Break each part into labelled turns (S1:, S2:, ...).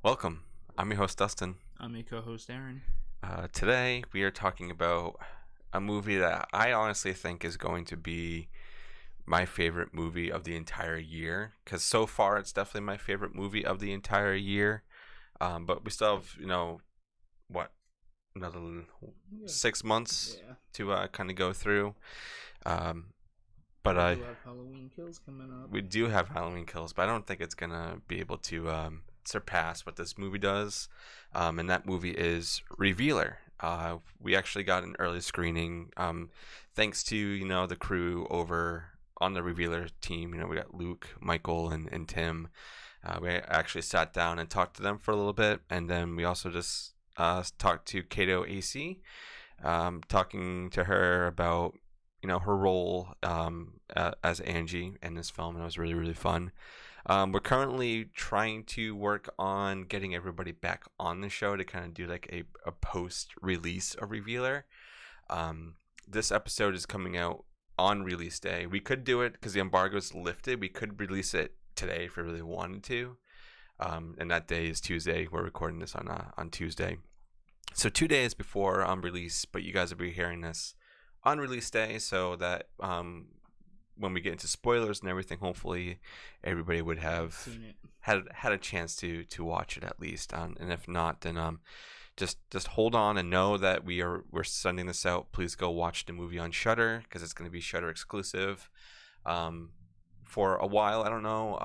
S1: Welcome. I'm your host, Dustin.
S2: I'm your co-host Aaron.
S1: Today, we are talking about a movie that I honestly think is going to be my favorite movie of the entire year. Because so far, it's definitely my favorite movie of the entire year. But we still have, what, another
S2: Yeah.
S1: 6 months
S2: Yeah.
S1: to kind of go through. Um, but
S2: We do have Halloween Kills coming up.
S1: we do have Halloween Kills, but I don't think it's going to be able to surpass what this movie does. And that movie is Revealer. We actually got an early screening thanks to, the crew over on the Revealer team. We got Luke, Michael, and Tim. We actually sat down and talked to them for a little bit. And then we also just talked to Kato AC, talking to her about her role as Angie in this film, and it was really, really fun. We're currently trying to work on getting everybody back on the show to kind of do like a post release of Revealer. This episode is coming out on release day. We could do it because the embargo is lifted. We could release it today if we really wanted to. And that day is Tuesday. We're recording this on Tuesday. So 2 days before release, but you guys will be hearing this on release day, so that when we get into spoilers and everything, hopefully everybody would have had a chance to watch it at least. And if not, then just hold on and know that we're sending this out. Please go watch the movie on Shudder because it's going to be Shudder exclusive for a while. I don't know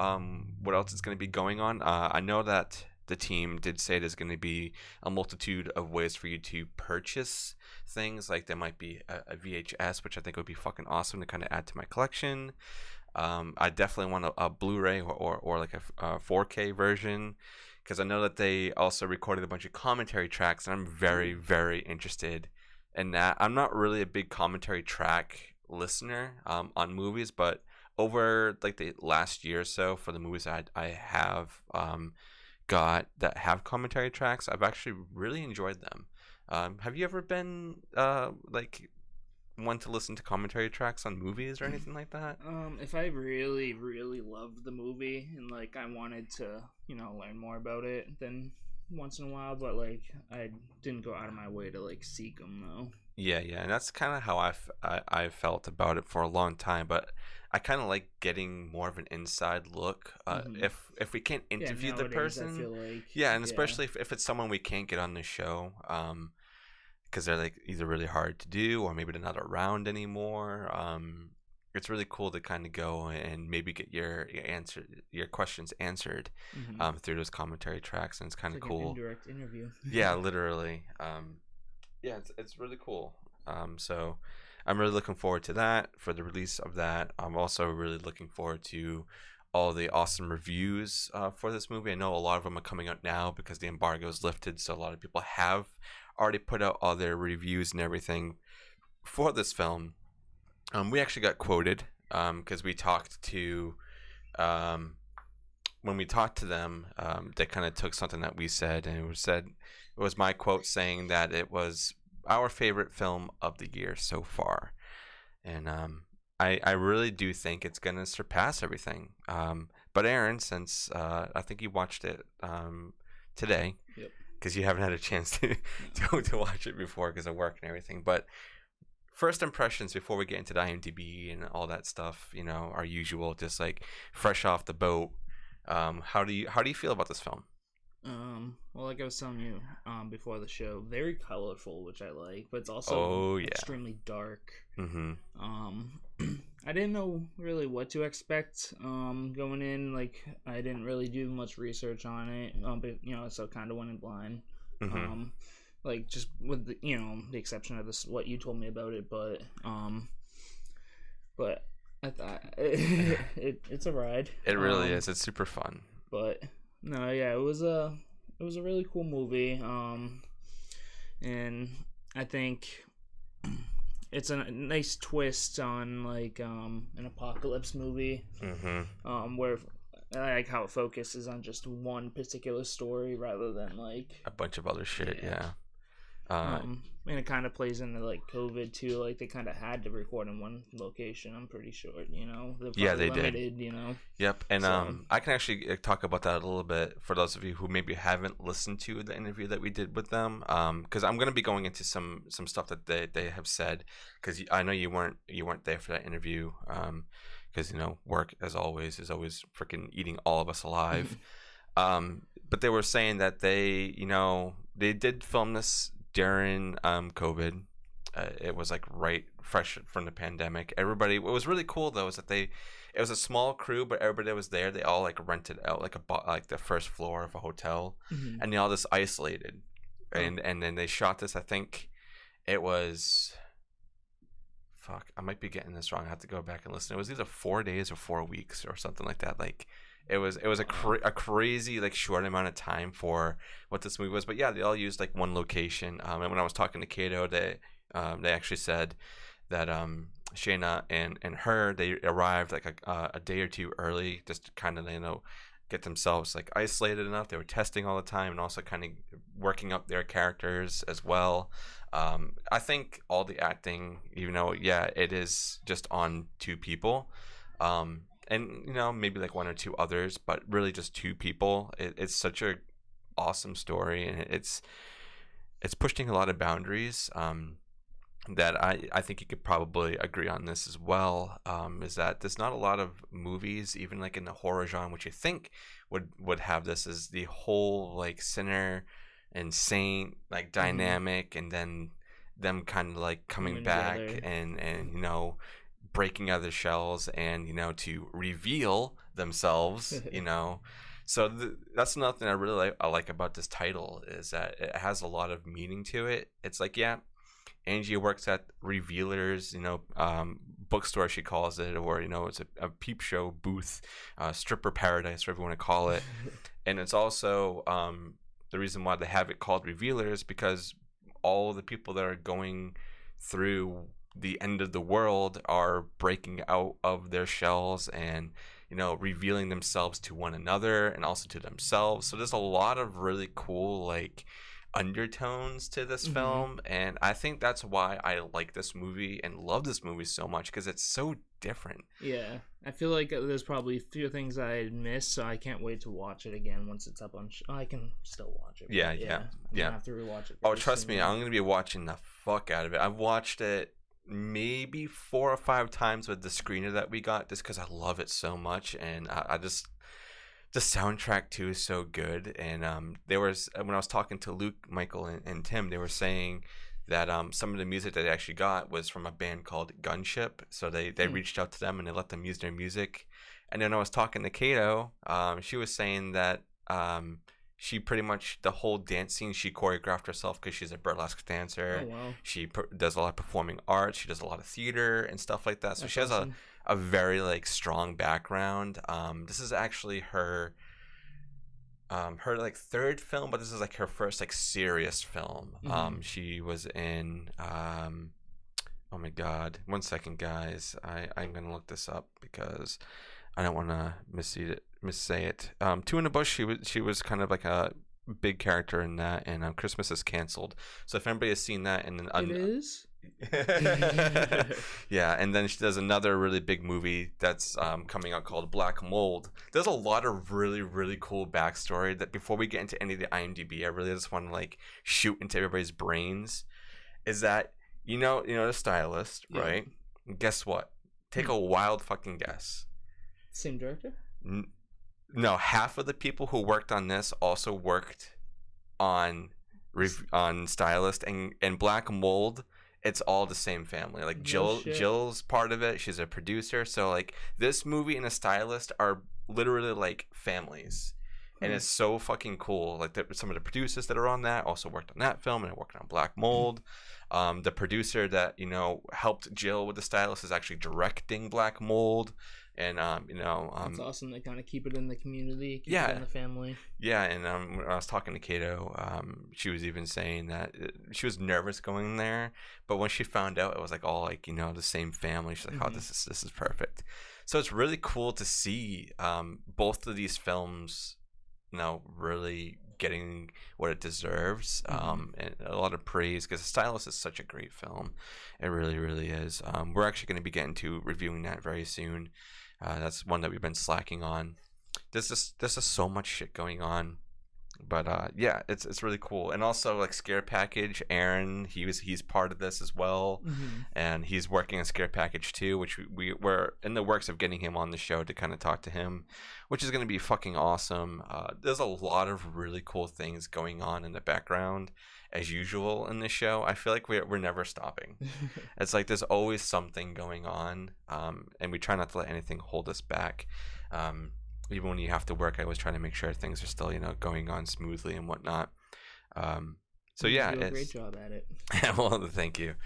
S1: what else is going to be going on. I know that the team did say there's going to be a multitude of ways for you to purchase things. Like there might be a VHS, which I think would be fucking awesome to kind of add to my collection. I definitely want a Blu-ray or like a 4K version, because I know that they also recorded a bunch of commentary tracks, and I'm very, very interested in that. I'm not really a big commentary track listener on movies, but over like the last year or so, for the movies I have got that have commentary tracks, I've actually really enjoyed them. Have you ever been like one to listen to commentary tracks on movies or anything like that?
S2: If I really, really loved the movie and like I wanted to, learn more about it, then once in a while, but like I didn't go out of my way to like seek them though.
S1: Yeah, and that's kind of how I felt about it for a long time. But I kind of like getting more of an inside look. If we can't interview the person,
S2: I feel like,
S1: and especially if it's someone we can't get on the show, because they're like either really hard to do or maybe they're not around anymore. It's really cool to kind of go and maybe get your questions answered through those commentary tracks, and it's kind of cool.
S2: An indirect interview.
S1: Yeah, literally. It's really cool. So I'm really looking forward to that, for the release of that. I'm also really looking forward to all the awesome reviews for this movie. I know a lot of them are coming out now because the embargo is lifted, so a lot of people have already put out all their reviews and everything for this film. We actually got quoted because we talked to when we talked to them, they kind of took something that we said, and it was my quote saying that it was our favorite film of the year so far. And I really do think it's going to surpass everything. But Aaron, since I think you watched it today, because you haven't had a chance to watch it before because of work and everything. But first impressions before we get into the IMDb and all that stuff, our usual, just like fresh off the boat. How do you feel about this film?
S2: Well, like I was telling you before the show, very colorful, which I like, but it's also extremely dark. I didn't know really what to expect going in. Like I didn't really do much research on it, but so kind of went in blind. Like just with the exception of this, what you told me about it, but I thought it's a ride.
S1: It really is. It's super fun.
S2: But no, yeah, it was a really cool movie. And I think it's a nice twist on like an apocalypse movie. Where I like how it focuses on just one particular story rather than like
S1: a bunch of other shit. Yeah.
S2: And it kind of plays into like COVID too. Like they kind of had to record in one location. I'm pretty sure. They're
S1: Yeah,
S2: probably
S1: they did.
S2: limited.
S1: Yep, and
S2: So
S1: I can actually talk about that a little bit for those of you who maybe haven't listened to the interview that we did with them. Because I'm going to be going into some stuff that they have said. Because I know you weren't there for that interview. Because work as always is always freaking eating all of us alive. But they were saying that they did film this during COVID. It was like right fresh from the pandemic. Everybody, what was really cool though is that it was a small crew, but everybody that was there, they all like rented out like the first floor of a hotel, and they all just isolated, and then they shot this. I think it was, fuck, I might be getting this wrong. I have to go back and listen. It was either 4 days or 4 weeks or something like that. Like it was a crazy like short amount of time for what this movie was. But yeah, they all used like one location. And when I was talking to Kato, they actually said that Shayna and her, they arrived like a day or two early, just to kind of get themselves like isolated enough. They were testing all the time and also kind of working up their characters as well. I think all the acting, it is just on two people, and maybe like one or two others, but really just two people. It's such a awesome story, and it's pushing a lot of boundaries. That I think you could probably agree on this as well, is that there's not a lot of movies, even like in the horror genre, which you think would have this as the whole like sinner and saint like dynamic, and then them kind of like coming back
S2: together.
S1: and breaking out of their shells and to reveal themselves. So that's another thing I really like about this title, is that it has a lot of meaning to it. It's like, yeah, Angie works at Revealers, bookstore, she calls it, or it's a peep show booth, stripper paradise, whatever you want to call it. And it's also the reason why they have it called Revealers, because all the people that are going through the end of the world are breaking out of their shells and revealing themselves to one another and also to themselves. So there's a lot of really cool like undertones to this film, and I think that's why I like this movie and love this movie so much, because it's so different.
S2: Yeah, I feel like there's probably a few things I missed, so I can't wait to watch it again once it's up on. I can still watch it.
S1: Yeah.
S2: I'm gonna have to rewatch it.
S1: Oh, trust me, I'm gonna be watching the fuck out of it. I've watched it maybe 4 or 5 times with the screener that we got, just because I love it so much, and I just. The soundtrack too is so good, and there was, when I was talking to Luke, Michael, and Tim, they were saying that some of the music that they actually got was from a band called Gunship. So they reached out to them and they let them use their music. And then I was talking to Kato. She was saying that she pretty much, the whole dance scene, she choreographed herself because she's a burlesque dancer.
S2: Oh, wow.
S1: She does a lot of performing arts. She does a lot of theater and stuff like that. So
S2: That's
S1: she has
S2: awesome.
S1: a very like strong background. This is actually her like third film, but this is like her first like serious film. She was in oh my god, 1 second guys, I'm gonna look this up because I don't want to missay it. Two in the Bush, she was kind of like a big character in that, and Christmas is Canceled. So if anybody has seen that, and then
S2: It is.
S1: Yeah, and then she does another really big movie that's coming out called Black Mold. There's a lot of really, really cool backstory that before we get into any of the IMDb, I really just want to like shoot into everybody's brains. Is that the stylist,
S2: Yeah.
S1: right? Guess what? Take a wild fucking guess.
S2: Same director?
S1: No, half of the people who worked on this also worked on stylist and Black Mold. It's all the same family. Like Jill's part of it. She's a producer. So like this movie and a stylist are literally like families. And it's so fucking cool. Like some of the producers that are on that also worked on that film and are working on Black Mold. The producer that helped Jill with the stylist is actually directing Black Mold. And
S2: it's awesome. They kind of keep it in the community, keep
S1: yeah,
S2: it in the family.
S1: Yeah, and when I was talking to Kato, she was even saying that she was nervous going there, but when she found out it was like all like the same family, she's like, oh, this is perfect. So it's really cool to see both of these films really getting what it deserves, and a lot of praise, because Stylus is such a great film. It really, really is. We're actually going to be getting to reviewing that very soon. That's one that we've been slacking on. There's just so much shit going on. But yeah, it's really cool. And also, like, Scare Package, Aaron, he's part of this as well, and he's working on Scare Package 2, which we're in the works of getting him on the show to kind of talk to him, which is going to be fucking awesome. There's a lot of really cool things going on in the background, as usual in this show. I feel like we're never stopping. It's like there's always something going on, and we try not to let anything hold us back. Even when you have to work, I always try to make sure things are still, going on smoothly and whatnot. So yeah,
S2: you do a great job at it.
S1: Well, thank you.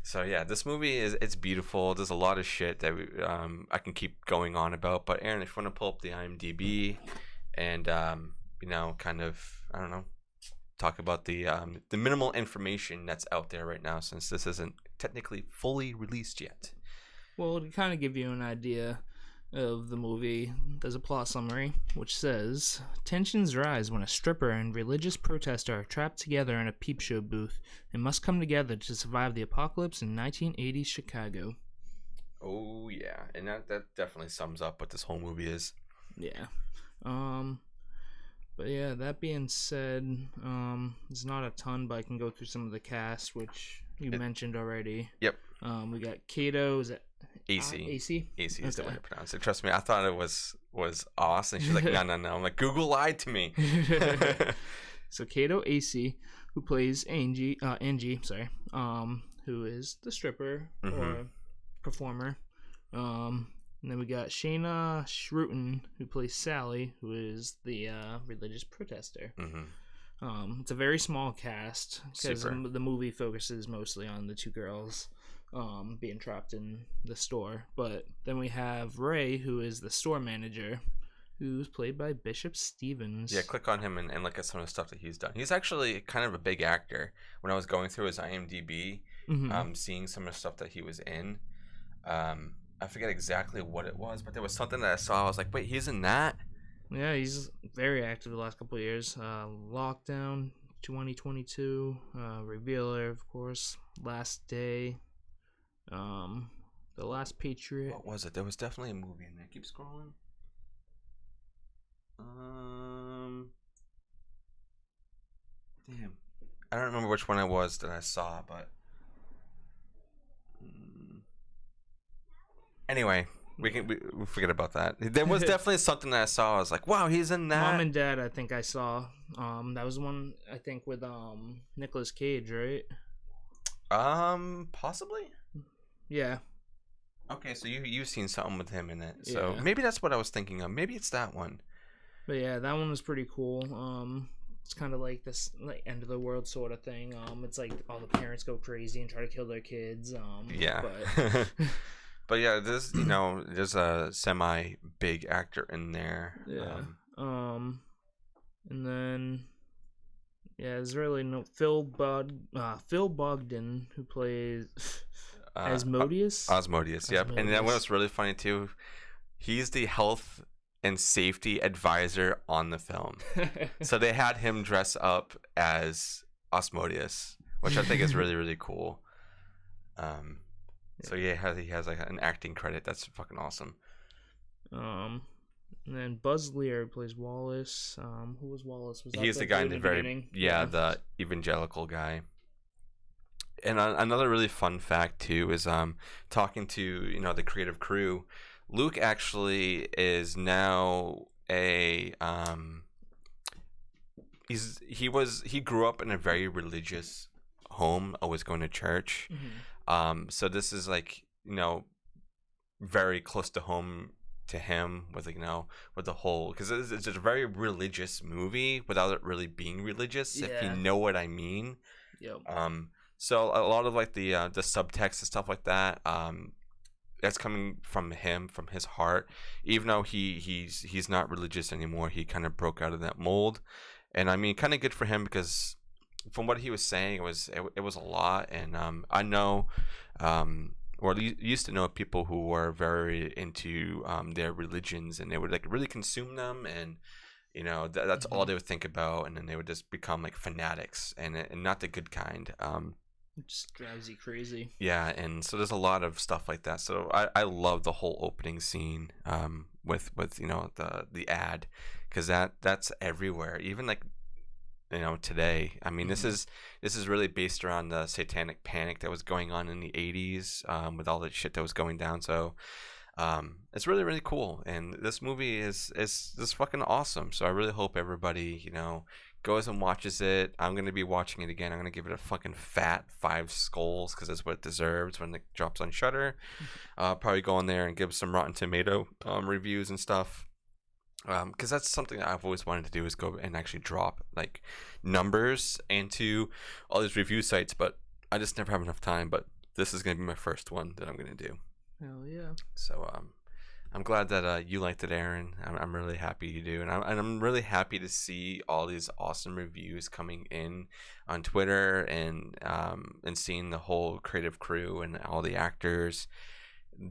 S1: So yeah, this movie it's beautiful. There's a lot of shit that I can keep going on about. But Aaron, if you want to pull up the IMDb and kind of, I don't know, talk about the minimal information that's out there right now, since this isn't technically fully released yet.
S2: Well, to kind of give you an idea of the movie, there's a plot summary which says, tensions rise when a stripper and religious protester are trapped together in a peep show booth and must come together to survive the apocalypse in 1980s Chicago.
S1: Oh yeah, and that definitely sums up what this whole movie is.
S2: Yeah. But yeah, that being said, there's not a ton, but I can go through some of the cast, which you mentioned already.
S1: Yep.
S2: We got Kato, is it
S1: AC.
S2: AC?
S1: AC is the way to pronounce it. Trust me, I thought it was Oz, and she's like, no. I'm like, Google lied to me.
S2: So Kato AC, who plays Angie, who is the stripper or performer. And then we got Shayna Shruten, who plays Sally, who is the religious protester. It's a very small cast because the movie focuses mostly on the two girls being trapped in the store. But then we have Ray, who is the store manager, who's played by Bishop Stevens.
S1: Yeah, click on him and look at some of the stuff that he's done. He's actually kind of a big actor. When I was going through his IMDb, seeing some of the stuff that he was in, I forget exactly what it was, but there was something that I saw. I was like, wait, he's in that?
S2: Yeah, he's very active the last couple of years. Lockdown 2022, Revealer, of course, Last Day, The Last Patriot.
S1: What was it? There was definitely a movie in there. Keep scrolling. Damn, I don't remember which one it was that I saw, but anyway, we forget about that. There was definitely something that I saw. I was like, wow, he's in that.
S2: Mom and Dad, I think I saw. That was the one, I think, with Nicolas Cage, right?
S1: Possibly.
S2: Yeah.
S1: Okay, so you've seen something with him in it. So maybe that's what I was thinking of. Maybe it's that one.
S2: But yeah, that one was pretty cool. It's kind of like this like end of the world sort of thing. It's like all the parents go crazy and try to kill their kids.
S1: Yeah. But yeah, there's a semi big actor in there.
S2: Yeah. And then there's really no Phil Bogdan, who plays Asmodeus.
S1: Osmodeus, yep. And then what's really funny too, he's the health and safety advisor on the film. So they had him dress up as Osmodeus, which I think is really, really cool. So he has like an acting credit. That's fucking awesome.
S2: And then Buzz Lear plays Wallace. Who was Wallace?
S1: He's the guy in the very beginning? The evangelical guy. And another really fun fact too is talking to the creative crew. Luke actually is now he grew up in a very religious home, always going to church. So this is like very close to home to him with with the whole, because it's a very religious movie without it really being religious, if you know what I mean.
S2: Yep.
S1: So a lot of like the subtext and stuff like that, that's coming from him, from his heart. Even though he's not religious anymore, he kind of broke out of that mold, and I mean, kind of good for him, because from what he was saying, it was a lot. And I know, or used to know people who were very into their religions, and they would like really consume them, and That's all they would think about, and then they would just become like fanatics, and not the good kind.
S2: It just drives you crazy.
S1: Yeah, and so there's a lot of stuff like that. So I love the whole opening scene with the ad, because that's everywhere. Even like today. I mean, this is really based around the satanic panic that was going on in the 80s, with all the shit that was going down. So it's really, really cool, and this movie is just fucking awesome. So I really hope everybody goes and watches it. I'm gonna be watching it again. I'm gonna give it a fucking fat 5 skulls, because that's what it deserves when it drops on Shudder. Probably go on there and give some Rotten Tomato reviews and stuff, because that's something that I've always wanted to do, is go and actually drop like numbers into all these review sites, but I just never have enough time. But this is gonna be my first one that I'm gonna do.
S2: Hell yeah.
S1: So I'm glad that you liked it, Aaron. I'm really happy you do, and I'm really happy to see all these awesome reviews coming in on Twitter, and seeing the whole creative crew and all the actors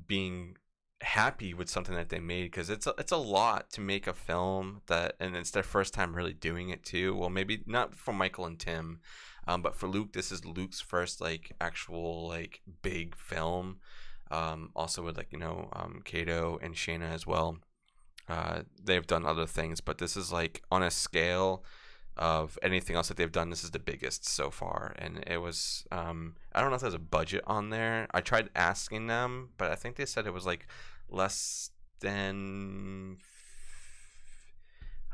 S1: being happy with something that they made, because it's a lot to make a film and it's their first time really doing it too. Well, maybe not for Michael and Tim, but for Luke, this is Luke's first like actual like big film. Also with Kato and Shayna as well. They've done other things, but this is like on a scale of anything else that they've done. This is the biggest so far, and it was I don't know if there's a budget on there. I tried asking them, but I think they said it was like less than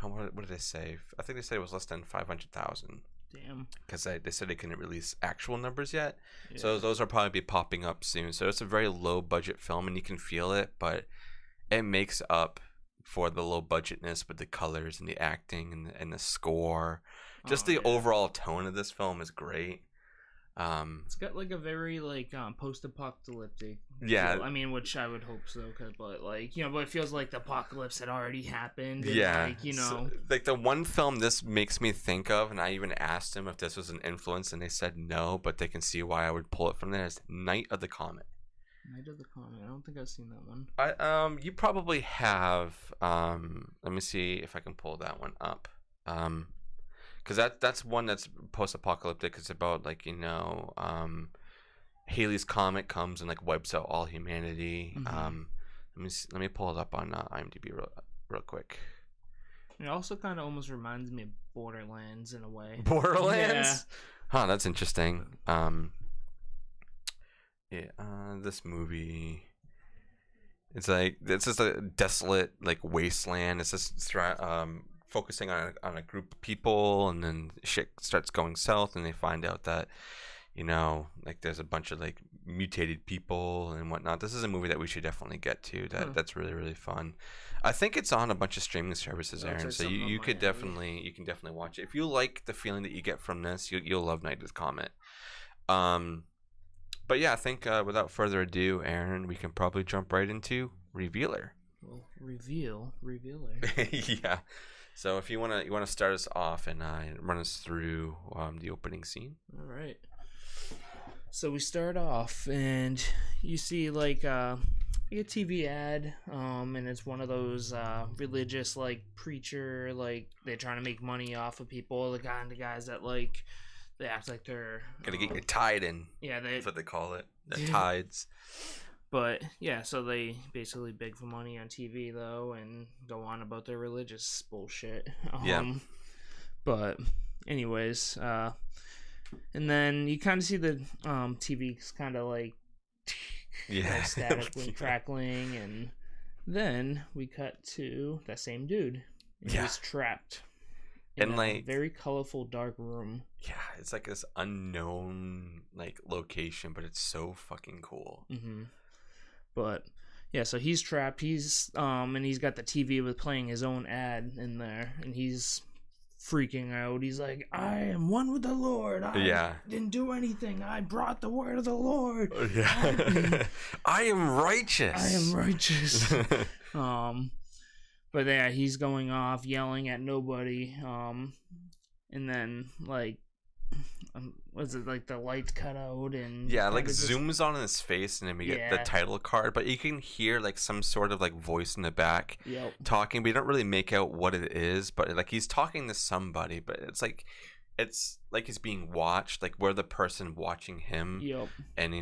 S1: what did they say? I think they said it was less than 500,000.
S2: Damn.
S1: Because they said they couldn't release actual numbers yet. Yeah. So those will probably be popping up soon. So it's a very low budget film, and you can feel it, but it makes up for the low budgetness with the colors and the acting and the score. Just the overall tone of this film is great.
S2: It's got like a very like post-apocalyptic.
S1: Yeah,
S2: feel. I mean, which I would hope so, but like but it feels like the apocalypse had already happened. And
S1: yeah, so, like the one film this makes me think of, and I even asked them if this was an influence, and they said no, but they can see why I would pull it from there. Is Night of the Comet.
S2: Night of the Comet. I don't think I've seen that one.
S1: You probably have. Let me see if I can pull that one up. Because that's one that's post-apocalyptic. It's about like Halley's Comet comes and like wipes out all humanity.
S2: Mm-hmm.
S1: Let me pull it up on IMDb real quick.
S2: It also kind of almost reminds me of Borderlands in a way.
S1: Borderlands? Yeah. Huh, that's interesting. This movie, it's like it's just a desolate like wasteland. It's just focusing on a group of people, and then shit starts going south, and they find out that like there's a bunch of like mutated people and whatnot. This is a movie that we should definitely get to. That's really, really fun. I think it's on a bunch of streaming services, Aaron. So you can definitely watch it if you like the feeling that you get from this. You'll love Night of the Comet. But yeah, I think without further ado, Aaron, we can probably jump right into Revealer.
S2: Well, Revealer.
S1: Yeah. So if you wanna start us off and run us through the opening scene.
S2: All right. So we start off, and you see like a TV ad, and it's one of those religious like preacher, like they're trying to make money off of people. The guys that like they act like they're
S1: gonna get your tide in.
S2: Yeah,
S1: that's what they call it. The tides.
S2: But yeah, so they basically beg for money on TV though, and go on about their religious bullshit.
S1: Yeah.
S2: But anyways, and then you kind of see the TV's kind of like statically crackling, and then we cut to that same dude. He's trapped in a very colorful dark room.
S1: Yeah, it's like this unknown like location, but it's so fucking cool.
S2: Mm-hmm. But yeah, so he's trapped. He's and he's got the TV with playing his own ad in there, and he's freaking out. He's like, "I am one with the Lord. I didn't do anything. I brought the word of the Lord.
S1: Yeah, I am righteous.
S2: But yeah, he's going off yelling at nobody. And then like was it like the lights cut out and
S1: yeah, like zooms on his face and then we get the
S2: Yeah.
S1: title card, but you can hear like some sort of like voice in the back
S2: Yep.
S1: talking, but you don't really make out what it is, but like he's talking to somebody, but it's like he's being watched, like we're the person watching him.
S2: Yep.
S1: And I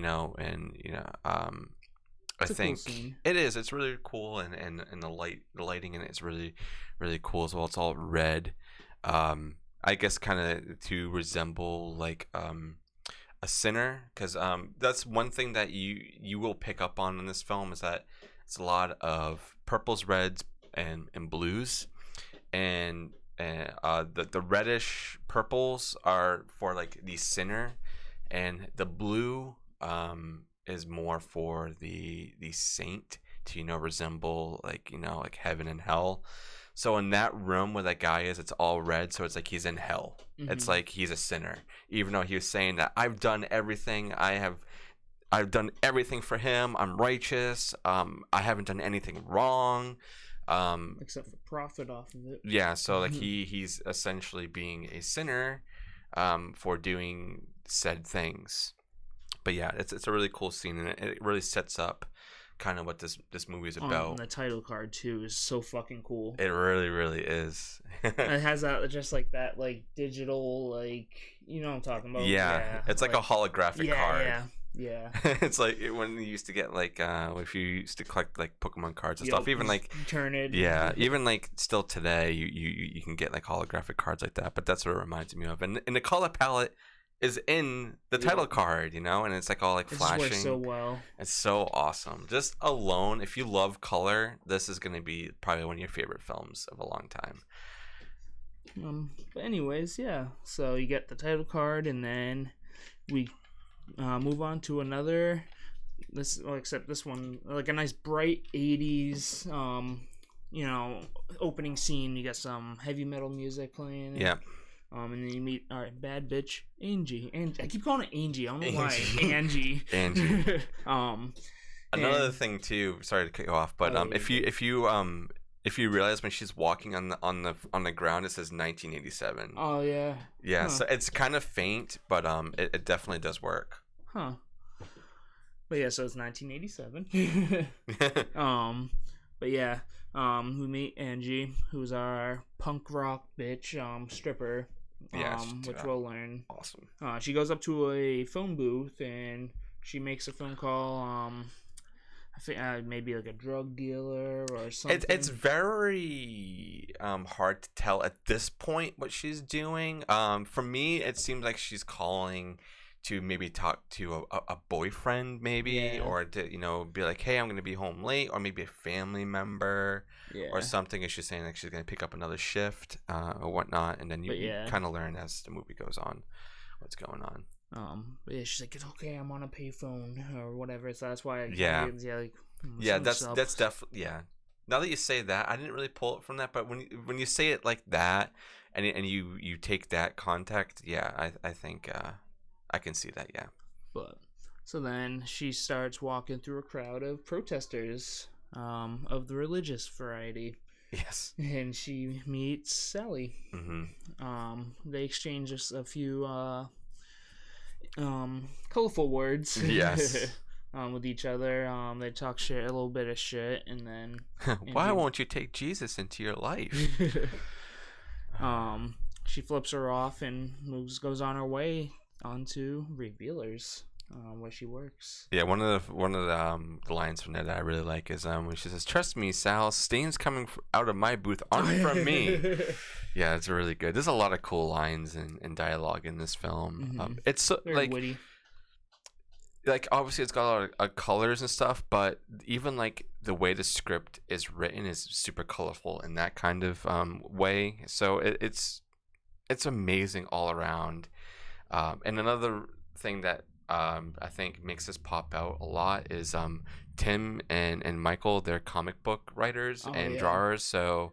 S2: It's a cool
S1: think
S2: scene.
S1: it is. It's really cool, and the lighting in it is really, really cool as well. It's all red. I guess kind of to resemble like a sinner, because that's one thing that you will pick up on in this film is that it's a lot of purples, reds, and blues, and the reddish purples are for like the sinner, and the blue is more for the saint to resemble like like heaven and hell. So in that room where that guy is, it's all red, so it's like he's in hell. It's like he's a sinner, even though he was saying that I've done everything. I've done everything for him. I'm righteous. I haven't done anything wrong.
S2: Except for profit off of it.
S1: Yeah, so like he's essentially being a sinner for doing said things. But yeah, it's a really cool scene, and it really sets up kind of what this movie is about.
S2: And the title card too is so fucking cool.
S1: It really, really is.
S2: It has that just like that like digital like what I'm talking about.
S1: Yeah, it's like a holographic card.
S2: Yeah.
S1: It's like when you used to get like if you used to collect like Pokemon cards and stuff. Even like
S2: turn it.
S1: Yeah, even like still today, you can get like holographic cards like that. But that's what it reminds me of. And the color palette is in the title card, and it's like all like flashing.
S2: It just works so well.
S1: It's so awesome. Just alone, if you love color, this is going to be probably one of your favorite films of a long time.
S2: But anyways, yeah. So you get the title card, and then we move on to another. Except this one, like a nice bright '80s, opening scene. You got some heavy metal music playing.
S1: Yeah.
S2: And then you meet our bad bitch Angie, and I keep calling it Angie. I don't know why. Angie.
S1: Another thing too. Sorry to cut you off, but if you realize when she's walking on the ground, it says 1987.
S2: Oh yeah.
S1: Yeah, so it's kind of faint, but it definitely does work.
S2: Huh. But yeah, so it's 1987. But yeah, we meet Angie, who's our punk rock bitch stripper. Which we'll learn.
S1: Awesome.
S2: She goes up to a phone booth and she makes a phone call. I think maybe like a drug dealer or something.
S1: It's very hard to tell at this point what she's doing. For me, it seems like she's calling to maybe talk to a boyfriend, maybe, or to be like, hey, I'm gonna be home late, or maybe a family member, or something. And she's saying like she's gonna pick up another shift or whatnot, and then you kind of learn as the movie goes on what's going on.
S2: But yeah, she's like, it's okay, I'm on a payphone or whatever. So that's why.
S1: That's definitely Now that you say that, I didn't really pull it from that, but when you say it like that, and you take that context, I think I can see that,
S2: But so then she starts walking through a crowd of protesters, of the religious variety.
S1: Yes.
S2: And she meets Sally.
S1: Mm-hmm.
S2: They exchange a few colorful words.
S1: Yes.
S2: With each other. They talk a little bit of shit, and then
S1: why won't you take Jesus into your life?
S2: She flips her off and goes on her way onto Revealers, where she works.
S1: Yeah, one of the lines from there that I really like is when she says, "Trust me, Sal, stains coming out of my booth aren't from me." Yeah, it's really good. There's a lot of cool lines and dialogue in this film.
S2: Mm-hmm.
S1: It's so,
S2: very witty.
S1: Like obviously it's got a lot of colors and stuff, but even like the way the script is written is super colorful in that kind of way. So it's amazing all around. And another thing that I think makes this pop out a lot is Tim and Michael. They're comic book writers and drawers. So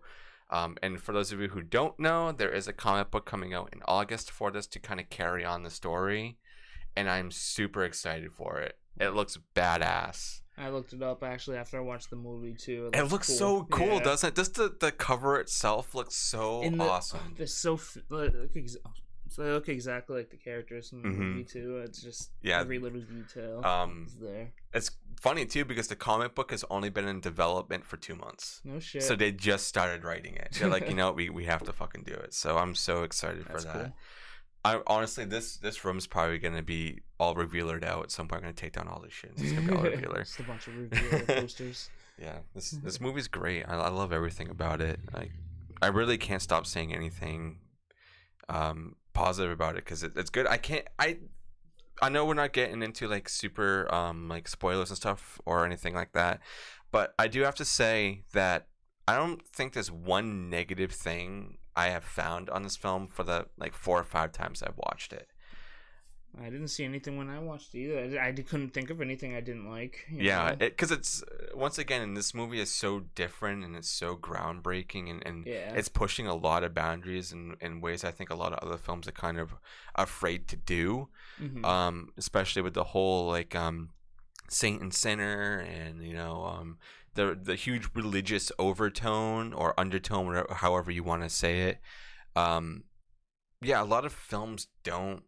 S1: and for those of you who don't know, there is a comic book coming out in August for this to kind of carry on the story. And I'm super excited for it. It looks badass.
S2: I looked it up actually after I watched the movie too.
S1: It looks cool. So cool, doesn't it? Just the cover itself looks so awesome.
S2: It's so So they look exactly like the characters in the movie too. It's just every little detail is there.
S1: It's funny too because the comic book has only been in development for 2 months.
S2: No shit.
S1: So they just started writing it. They're like, we have to fucking do it. So I'm so excited for that. Cool. I honestly, this room's probably gonna be all revealered out at some point. I'm gonna take down all this shit. It's gonna be all revealer.
S2: Just a bunch of revealer posters.
S1: Yeah, this movie's great. I love everything about it. Like, I really can't stop saying anything positive about it because it's good. I know we're not getting into like super like spoilers and stuff or anything like that, but I do have to say that I don't think there's one negative thing I have found on this film for the like 4 or 5 times I've watched it.
S2: I didn't see anything when I watched it either. I couldn't think of anything I didn't like.
S1: Yeah, because it's once again, and this movie is so different and it's so groundbreaking and it's pushing a lot of boundaries in ways I think a lot of other films are kind of afraid to do. Especially with the whole like saint and sinner and the huge religious overtone or undertone, whatever, however you want to say it. A lot of films don't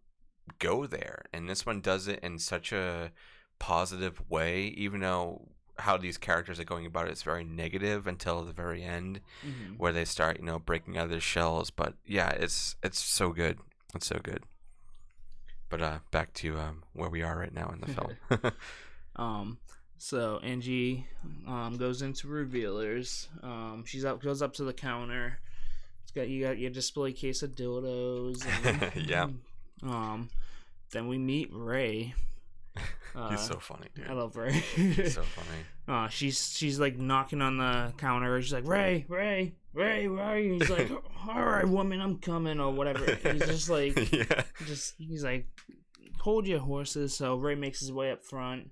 S1: go there, and this one does it in such a positive way, even though how these characters are going about it is very negative until the very end, where they start breaking out of their shells. But yeah, it's so good. It's so good. But back to where we are right now in the
S2: film. So Angie goes into revealers. She goes up to the counter. You got your display case of dildos. And, then we meet Ray.
S1: He's so funny, dude.
S2: I love Ray.
S1: He's so funny.
S2: She's like knocking on the counter. She's like, Ray, where are you? He's like, all right, woman, I'm coming, or whatever. He's just like, he's like, hold your horses. So Ray makes his way up front.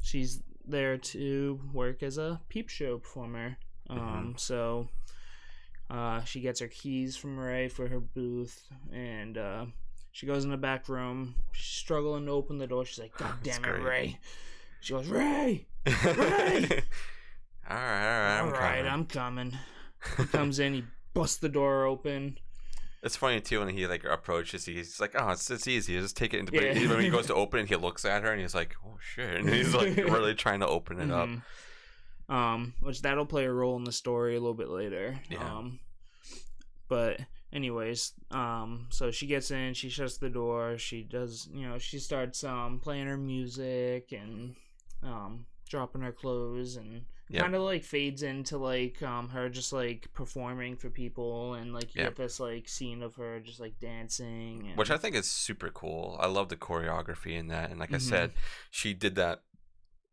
S2: She's there to work as a peep show performer. So she gets her keys from Ray for her booth, and she goes in the back room. She's struggling to open the door. She's like, God damn it, Ray. She goes, Ray!
S1: All right,
S2: I'm coming. He comes in, he busts the door open.
S1: It's funny too when he like approaches. He's like, "Oh, it's easy. Just take it into." But when he goes to open it, he looks at her and he's like, "Oh shit!" And he's like really trying to open it up.
S2: Which that'll play a role in the story a little bit later.
S1: Yeah.
S2: But anyways, so she gets in. She shuts the door. She does, she starts playing her music and dropping her clothes and. Yep. Kind of like fades into like her just like performing for people, and like you get this like scene of her just like dancing,
S1: which I think is super cool. I love the choreography in that, and like I said, she did that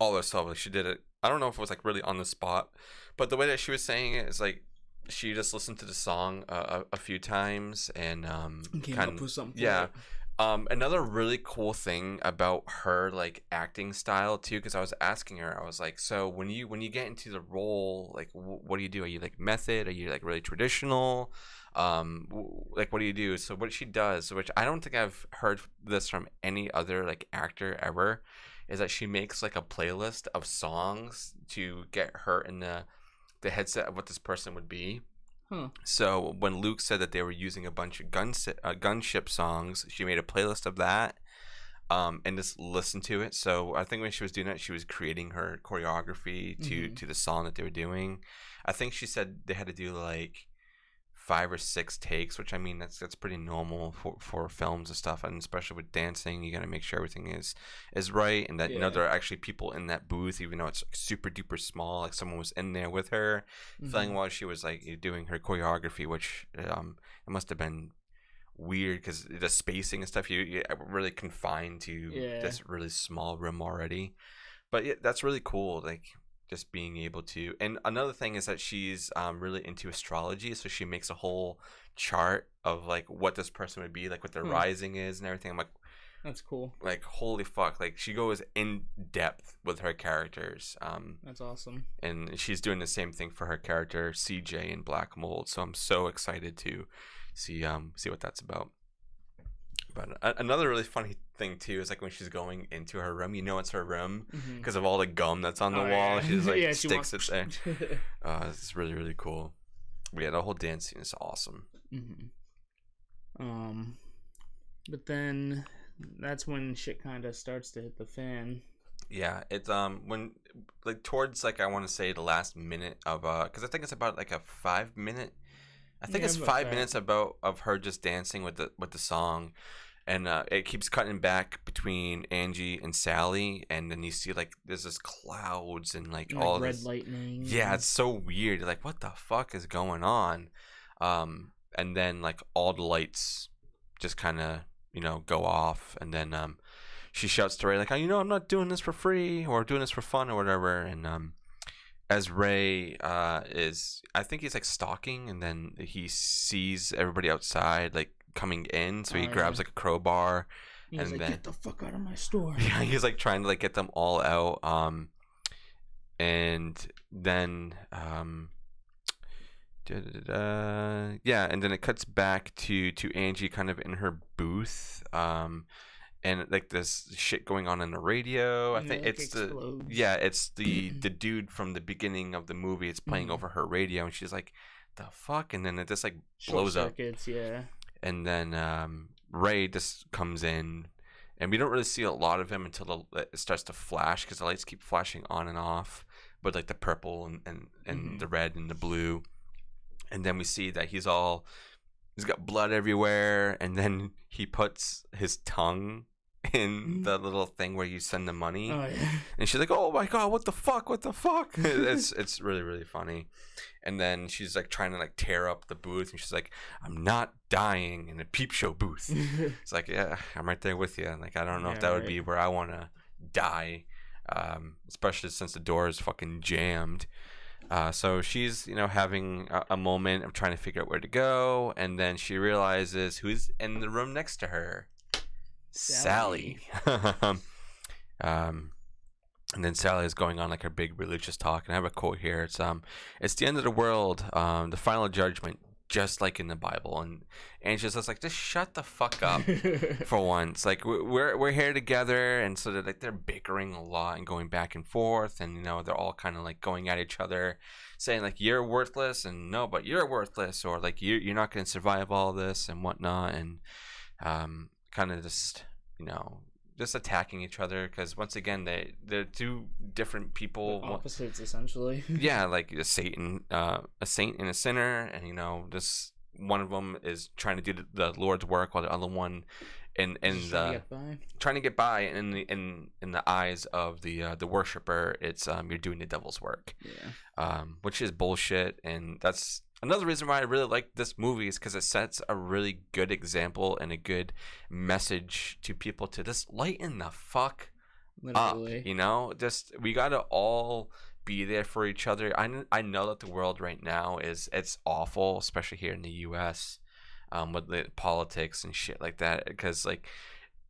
S1: all herself. Like she did it. I don't know if it was like really on the spot, but the way that she was saying it is like she just listened to the song a few times and
S2: came up with something.
S1: Yeah. Another really cool thing about her like acting style too, because I was asking her, I was like, so when you get into the role, like what do you do? Are you like method? Are you like really traditional? Like what do you do? So what she does, which I don't think I've heard this from any other like actor ever, is that she makes like a playlist of songs to get her in the headset of what this person would be. So when Luke said that they were using a bunch of gunship songs, she made a playlist of that and just listened to it. So I think when she was doing that, she was creating her choreography to the song that they were doing. I think she said they had to do like 5 or 6 takes, which I mean that's pretty normal for films and stuff, and especially with dancing, you got to make sure everything is right, and that there are actually people in that booth, even though it's super duper small. Like someone was in there with her, filming while she was like doing her choreography, which it must have been weird because the spacing and stuff you really confined to this really small room already. But yeah, that's really cool. Like. Just being able to, and another thing is that she's really into astrology, so she makes a whole chart of like what this person would be, like what their rising is and everything. I'm like,
S2: that's cool.
S1: Like holy fuck, like she goes in depth with her characters.
S2: That's awesome.
S1: And she's doing the same thing for her character CJ in Black Mold, so I'm so excited to see what that's about. But another really funny thing too is like when she's going into her room, it's her room because of all the gum that's on the wall. She just like sticks it there. It's really really cool. But yeah, the whole dance scene is awesome.
S2: Um, but then that's when shit kind of starts to hit the fan.
S1: Yeah, it's when like towards like I want to say the last minute of because I think it's about like a 5 minute. I think
S2: Yeah,
S1: it's
S2: about
S1: 5 minutes about of her just dancing with the song, and it keeps cutting back between Angie and Sally, and then you see like there's this clouds and like
S2: like
S1: all
S2: red
S1: this.
S2: lightning.
S1: Yeah, it's so weird. You're like, what the fuck is going on? And then like all the lights just kind of go off, and then she shouts to Ray like, oh, I'm not doing this for free or doing this for fun or whatever, and as Ray is, I think he's like stalking, and then he sees everybody outside like coming in, so he grabs like a crowbar,
S2: He's
S1: and
S2: like,
S1: then
S2: get the fuck out of my store.
S1: yeah, he's like trying to like get them all out, and then yeah, and then it cuts back to Angie kind of in her booth, and like this shit going on the radio. I think
S2: like
S1: it's
S2: explodes.
S1: it's the dude from the beginning of the movie. It's playing over her radio, and she's like, "The fuck!" And then it just like blows up.
S2: Yeah.
S1: And then Ray just comes in, and we don't really see a lot of him until it starts to flash, because the lights keep flashing on and off, but like the purple and the red and the blue, and then we see that he's got blood everywhere, and then he puts his tongue in the little thing where you send the money.
S2: Oh yeah.
S1: And she's like, oh my god, what the fuck, it's really, really funny. And then she's like trying to like tear up the booth, and she's like, I'm not dying in a peep show booth. It's like, yeah, I'm right there with you. Like, I don't know if that would be where I want to die, especially since the door is fucking jammed. So she's, having a moment of trying to figure out where to go, and then she realizes who's in the room next to her. Sally. And then Sally is going on like her big religious talk, and I have a quote here. It's the end of the world, the final judgment, just like in the Bible. And Angela's just like, just shut the fuck up for once. Like, we're here together, and so they're bickering a lot and going back and forth, and they're all kind of like going at each other, saying like, you're worthless, and no, but you're worthless, or like you're not going to survive all this and whatnot, and kind of just just attacking each other, because once again they're two different people,
S2: opposites essentially.
S1: Yeah, like a saint and a sinner, and this one of them is trying to do the Lord's work, while the other one in the trying to get by, and in the eyes of the worshiper, it's you're doing the devil's work. Which is bullshit. And that's another reason why I really like this movie, is because it sets a really good example and a good message to people to just lighten the fuck
S2: Literally.
S1: up. Just, we gotta all be there for each other. I know that the world right now it's awful, especially here in the US, with the politics and shit like that, because like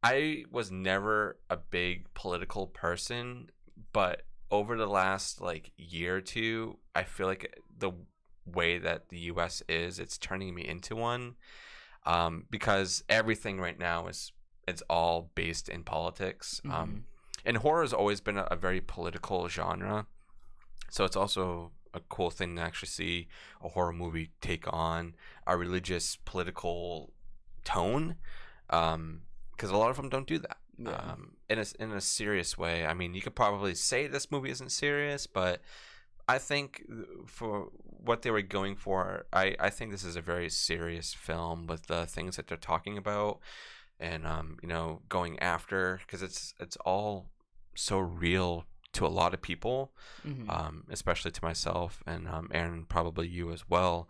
S1: I was never a big political person, but over the last like year or two, I feel like the way that the US is, it's turning me into one, because everything right now it's all based in politics. And horror has always been a very political genre, so it's also a cool thing to actually see a horror movie take on a religious political tone, because a lot of them don't do that. In a serious way. I mean, you could probably say this movie isn't serious, but I think for what they were going for, I think this is a very serious film with the things that they're talking about, and going after, because it's all so real to a lot of people, especially to myself, and Aaron, probably you as well,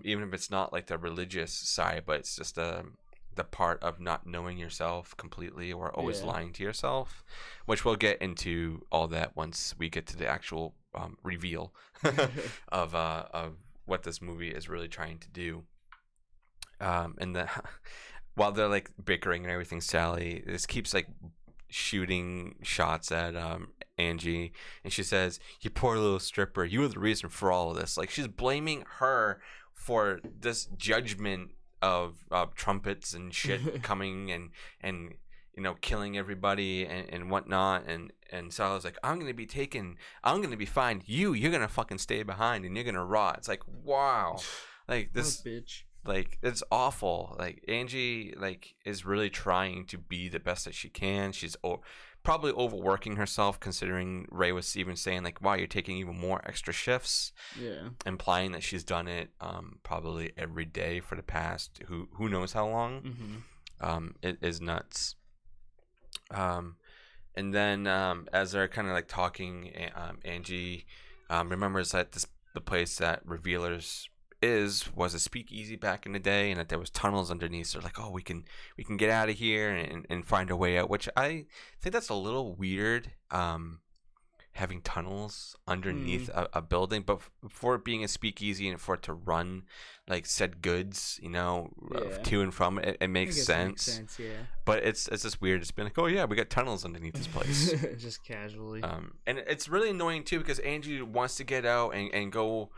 S1: even if it's not like the religious side, but it's just the part of not knowing yourself completely, or always lying to yourself, which we'll get into all that once we get to the actual reveal of what this movie is really trying to do. And the while they're like bickering and everything, Sally just keeps like shooting shots at Angie, and she says, "You poor little stripper, you were the reason for all of this." Like, she's blaming her for this judgment of trumpets and shit coming and killing everybody and whatnot, and Salah's like, I'm gonna be fine, you're gonna fucking stay behind and you're gonna rot. It's like, wow. Like, this
S2: bitch.
S1: like it's awful. Like Angie like is really trying to be the best that she can. She's probably overworking herself, considering Ray was even saying like, wow, you're taking even more extra shifts,
S2: Yeah.
S1: implying that she's done it probably every day for the past who knows how long. It is nuts. And then as they're kind of like talking, Angie remembers that the place that Revealers was a speakeasy back in the day, and that there was tunnels underneath. So like, oh, we can get out of here and find a way out, which I think that's a little weird, having tunnels underneath a building, but for it being a speakeasy and for it to run like said goods, to and from it makes sense.
S2: Makes sense, yeah.
S1: But it's just weird. It's been like, oh yeah, we got tunnels underneath this place.
S2: Just casually.
S1: And it's really annoying too, because Angie wants to get out and go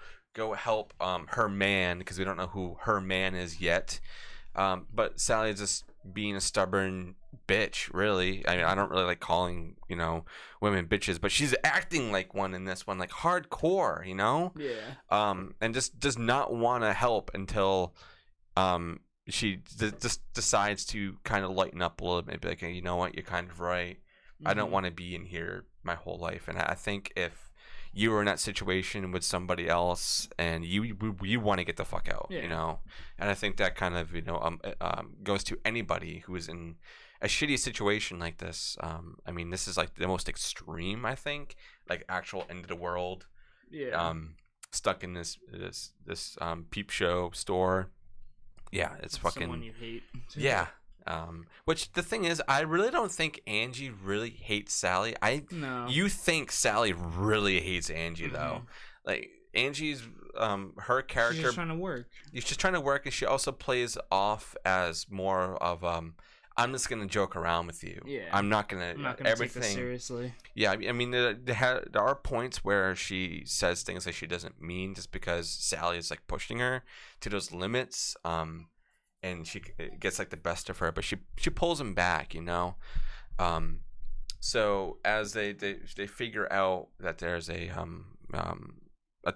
S1: help her man, because we don't know who her man is yet. But Sally is just being a stubborn bitch, really. I mean, I don't really like calling, women bitches, but she's acting like one in this one, like hardcore,
S2: Yeah.
S1: And just does not want to help until she just decides to kind of lighten up a little bit, be like, hey, you know what, you're kind of right. I don't want to be in here my whole life. And I think if you were in that situation with somebody else and you want to get the fuck out, and I think that kind of goes to anybody who is in a shitty situation like this. I mean, this is like the most extreme, I think, like actual end of the world.
S2: Yeah.
S1: Stuck in this peep show store. Yeah, it's fucking
S2: someone you hate.
S1: Yeah. Which the thing is, I really don't think Angie really hates Sally.
S2: No.
S1: You think Sally really hates Angie though. Like Angie's her character.
S2: She's just trying to work.
S1: She's just trying to work, and she also plays off as more of I'm just gonna joke around with you.
S2: Yeah.
S1: I'm not gonna
S2: take this seriously.
S1: Yeah, I mean there are points where she says things that she doesn't mean, just because Sally is like pushing her to those limits. And she gets like the best of her, but she pulls him back, So as they figure out that there's a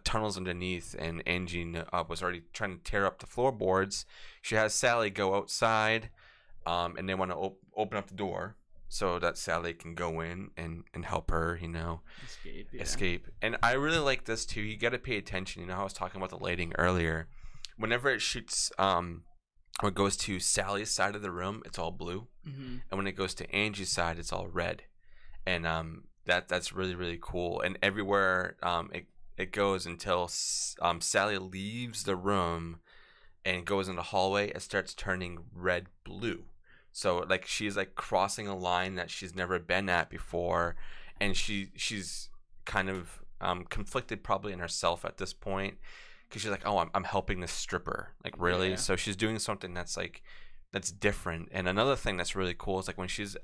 S1: tunnels underneath, and Angie was already trying to tear up the floorboards, she has Sally go outside, and they want to open up the door so that Sally can go in and help her, escape. And I really like this too. You got to pay attention. I was talking about the lighting earlier. Whenever it shoots, when it goes to Sally's side of the room, it's all blue, and when it goes to Angie's side, it's all red, and that's really, really cool. And everywhere it goes until Sally leaves the room and goes in the hallway, it starts turning red blue. So like she's like crossing a line that she's never been at before, and she's kind of conflicted probably in herself at this point. Because she's like, oh, I'm helping this stripper. Like, really?
S2: Yeah.
S1: So she's doing something that's different. And another thing that's really cool is like when she's,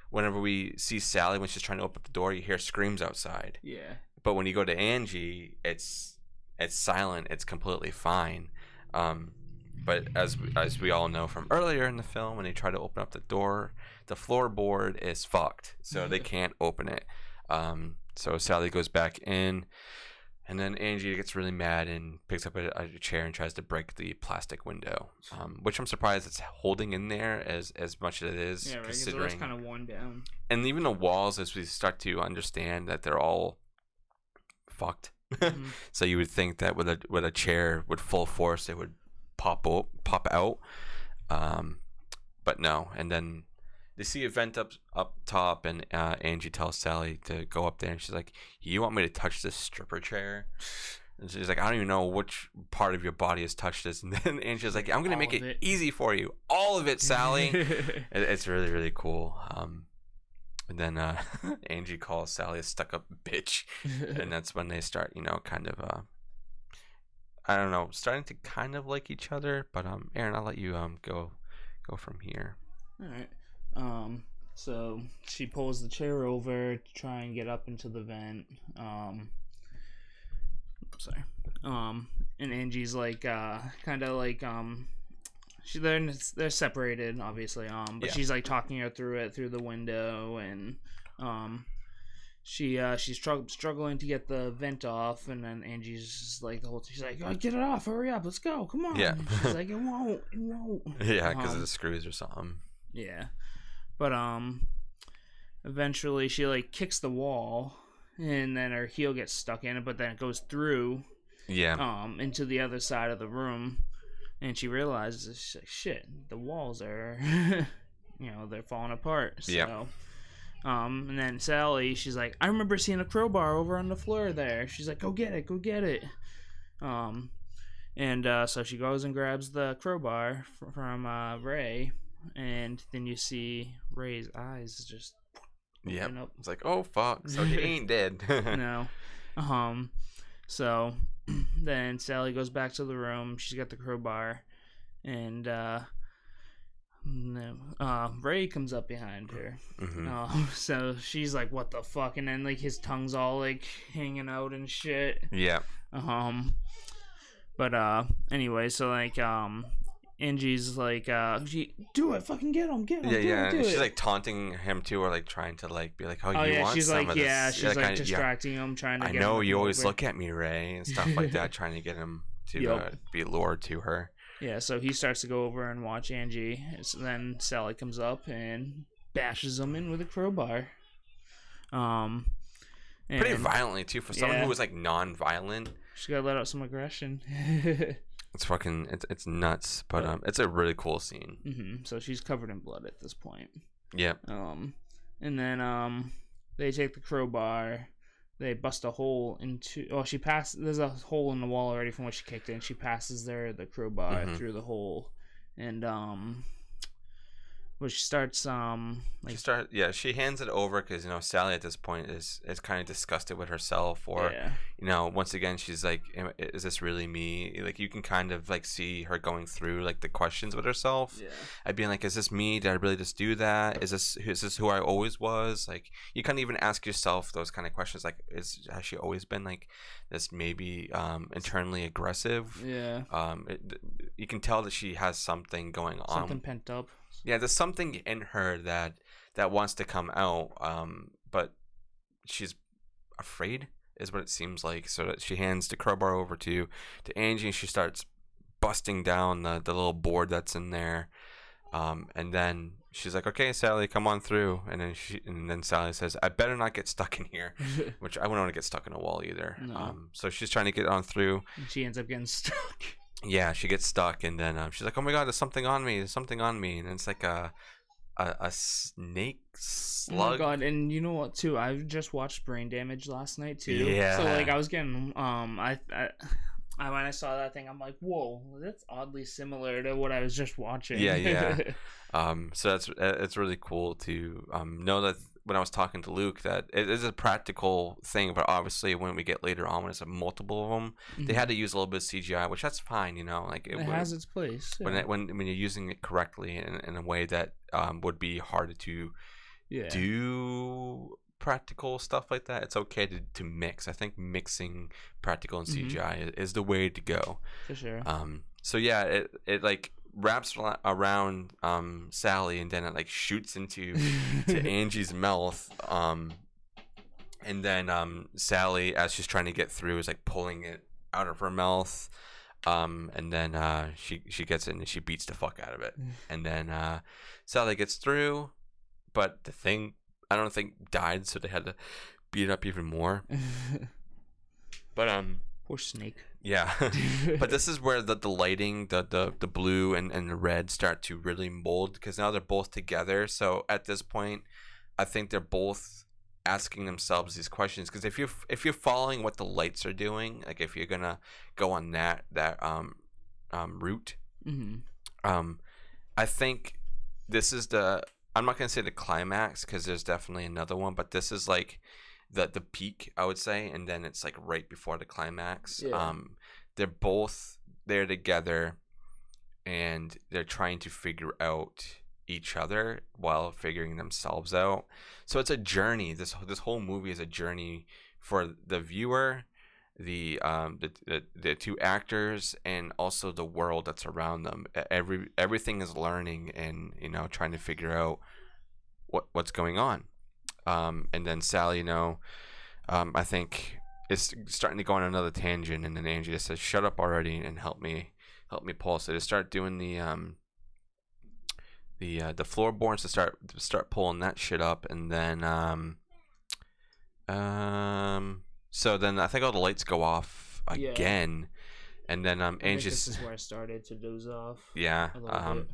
S1: whenever we see Sally, when she's trying to open up the door, you hear screams outside.
S2: Yeah.
S1: But when you go to Angie, it's silent. It's completely fine. But as we all know from earlier in the film, when they try to open up the door, the floorboard is fucked. So they can't open it. So Sally goes back in. And then Angie gets really mad and picks up a chair and tries to break the plastic window, which I'm surprised it's holding in there as much as it is.
S2: Yeah, right.
S1: Considering
S2: It's kind of worn down.
S1: And even the walls, as we start to understand that they're all fucked. So you would think that with a chair with full force, it would pop out. But no. And then they see a vent up top, and Angie tells Sally to go up there, and she's like, you want me to touch this stripper chair? And she's like, I don't even know which part of your body has touched this. And then Angie's like, I'm going to make it easy for you. All of it, Sally. It's really, really cool. And then Angie calls Sally a stuck-up bitch. And that's when they start, kind of, I don't know, starting to kind of like each other. But Aaron, I'll let you go from here.
S2: All right. So she pulls the chair over to try and get up into the vent. Sorry. And Angie's like, kind of like, they're separated, obviously. But she's like talking her through it through the window, and she's struggling to get the vent off, and then Angie's just like she's like, oh, get it off, hurry up, let's go, come on.
S1: Yeah.
S2: She's like, it won't.
S1: Yeah, because of the screws or something.
S2: Yeah, but eventually she like kicks the wall, and then her heel gets stuck in it, but then it goes through.
S1: Yeah.
S2: Into the other side of the room, and she realizes, she's like, shit, the walls are, they're falling apart. So,
S1: yeah.
S2: And then Sally, she's like, I remember seeing a crowbar over on the floor there. She's like, go get it. So she goes and grabs the crowbar from Ray, and then you see Ray's eyes just.
S1: Yeah. It's like, oh fuck, so he ain't dead.
S2: No. So then Sally goes back to the room. She's got the crowbar, and Ray comes up behind her.
S1: Mm-hmm.
S2: So she's like, "What the fuck?" And then like his tongue's all like hanging out and shit.
S1: Yeah.
S2: But anyway, so like Angie's like, do it, fucking get him.
S1: Yeah.
S2: Do
S1: she's
S2: it.
S1: like taunting him too, or like trying to like be like, oh
S2: Oh
S1: you
S2: yeah,
S1: want
S2: she's
S1: some
S2: like,
S1: of this?
S2: yeah, she's like distracting him, trying to.
S1: I
S2: get
S1: know
S2: him
S1: you always
S2: over.
S1: look at me, Ray, and stuff like that, trying to get him to be lured to her.
S2: Yeah, so he starts to go over and watch Angie. So then Sally comes up and bashes him in with a crowbar.
S1: Pretty violently too, for someone who was like non-violent.
S2: She gotta let out some aggression.
S1: It's fucking it's nuts, but it's a really cool scene.
S2: Mm-hmm. So she's covered in blood at this point.
S1: Yeah.
S2: And then they take the crowbar. They bust a hole into. Oh, she passed. There's a hole in the wall already from where she kicked in. She passes the crowbar through the hole, and which starts
S1: she hands it over because Sally at this point is kind of disgusted with herself, or once again she's like, is this really me? Like you can kind of like see her going through like the questions with herself. I'd be like, is this me? Did I really just do that? Is this who I always was? Like you can't even ask yourself those kind of questions, like has she always been like this, maybe internally aggressive? You can tell that she has something going on,
S2: something pent up.
S1: Yeah, there's something in her that wants to come out, but she's afraid, is what it seems like. So that she hands the crowbar over to Angie, and she starts busting down the little board that's in there, and then she's like, "Okay, Sally, come on through." And then Sally says, "I better not get stuck in here," which I wouldn't want to get stuck in a wall either.
S2: No.
S1: So she's trying to get on through.
S2: And she ends up getting stuck.
S1: Yeah, she gets stuck, and then she's like, "Oh my god, there's something on me! And it's like a snake slug.
S2: Oh my god! And you know what? Too, I just watched Brain Damage last night too.
S1: Yeah.
S2: So like, I was getting I when I saw that thing, I'm like, whoa, that's oddly similar to what I was just watching.
S1: Yeah. So it's really cool to know that when I was talking to Luke that it is a practical thing, but obviously when we get later on, when it's multiple of them, they had to use a little bit of CGI, which that's fine, like
S2: it has its place.
S1: Yeah. When you're using it correctly in a way that would be hard to do practical stuff like that, it's okay to mix. I think mixing practical and CGI is the way to go.
S2: For sure.
S1: So yeah, it like wraps around Sally, and then it like shoots into to Angie's mouth, and then Sally, as she's trying to get through, is like pulling it out of her mouth, and then she gets it and she beats the fuck out of it, and then Sally gets through, but the thing I don't think died, so they had to beat it up even more. But
S2: poor snake.
S1: Yeah. But this is where the lighting, the blue and the red start to really mold, because now they're both together. So at this point, I think they're both asking themselves these questions, because if you're following what the lights are doing, like if you're gonna go on that route, I think this is I'm not gonna say the climax, because there's definitely another one, but this is like the peak, I would say, and then it's like right before the climax. They're both there together, and they're trying to figure out each other while figuring themselves out. So it's a journey. This whole movie is a journey for the viewer, the two actors, and also the world that's around them. Everything is learning and trying to figure out what's going on. And then Sally, I think is starting to go on another tangent, and then Angie just says, "Shut up already and help me pull." So they start doing the floorboards to start pulling that shit up, and then so then I think all the lights go off again, and then
S2: I think this is where I started to doze off.
S1: Yeah.
S2: A little bit.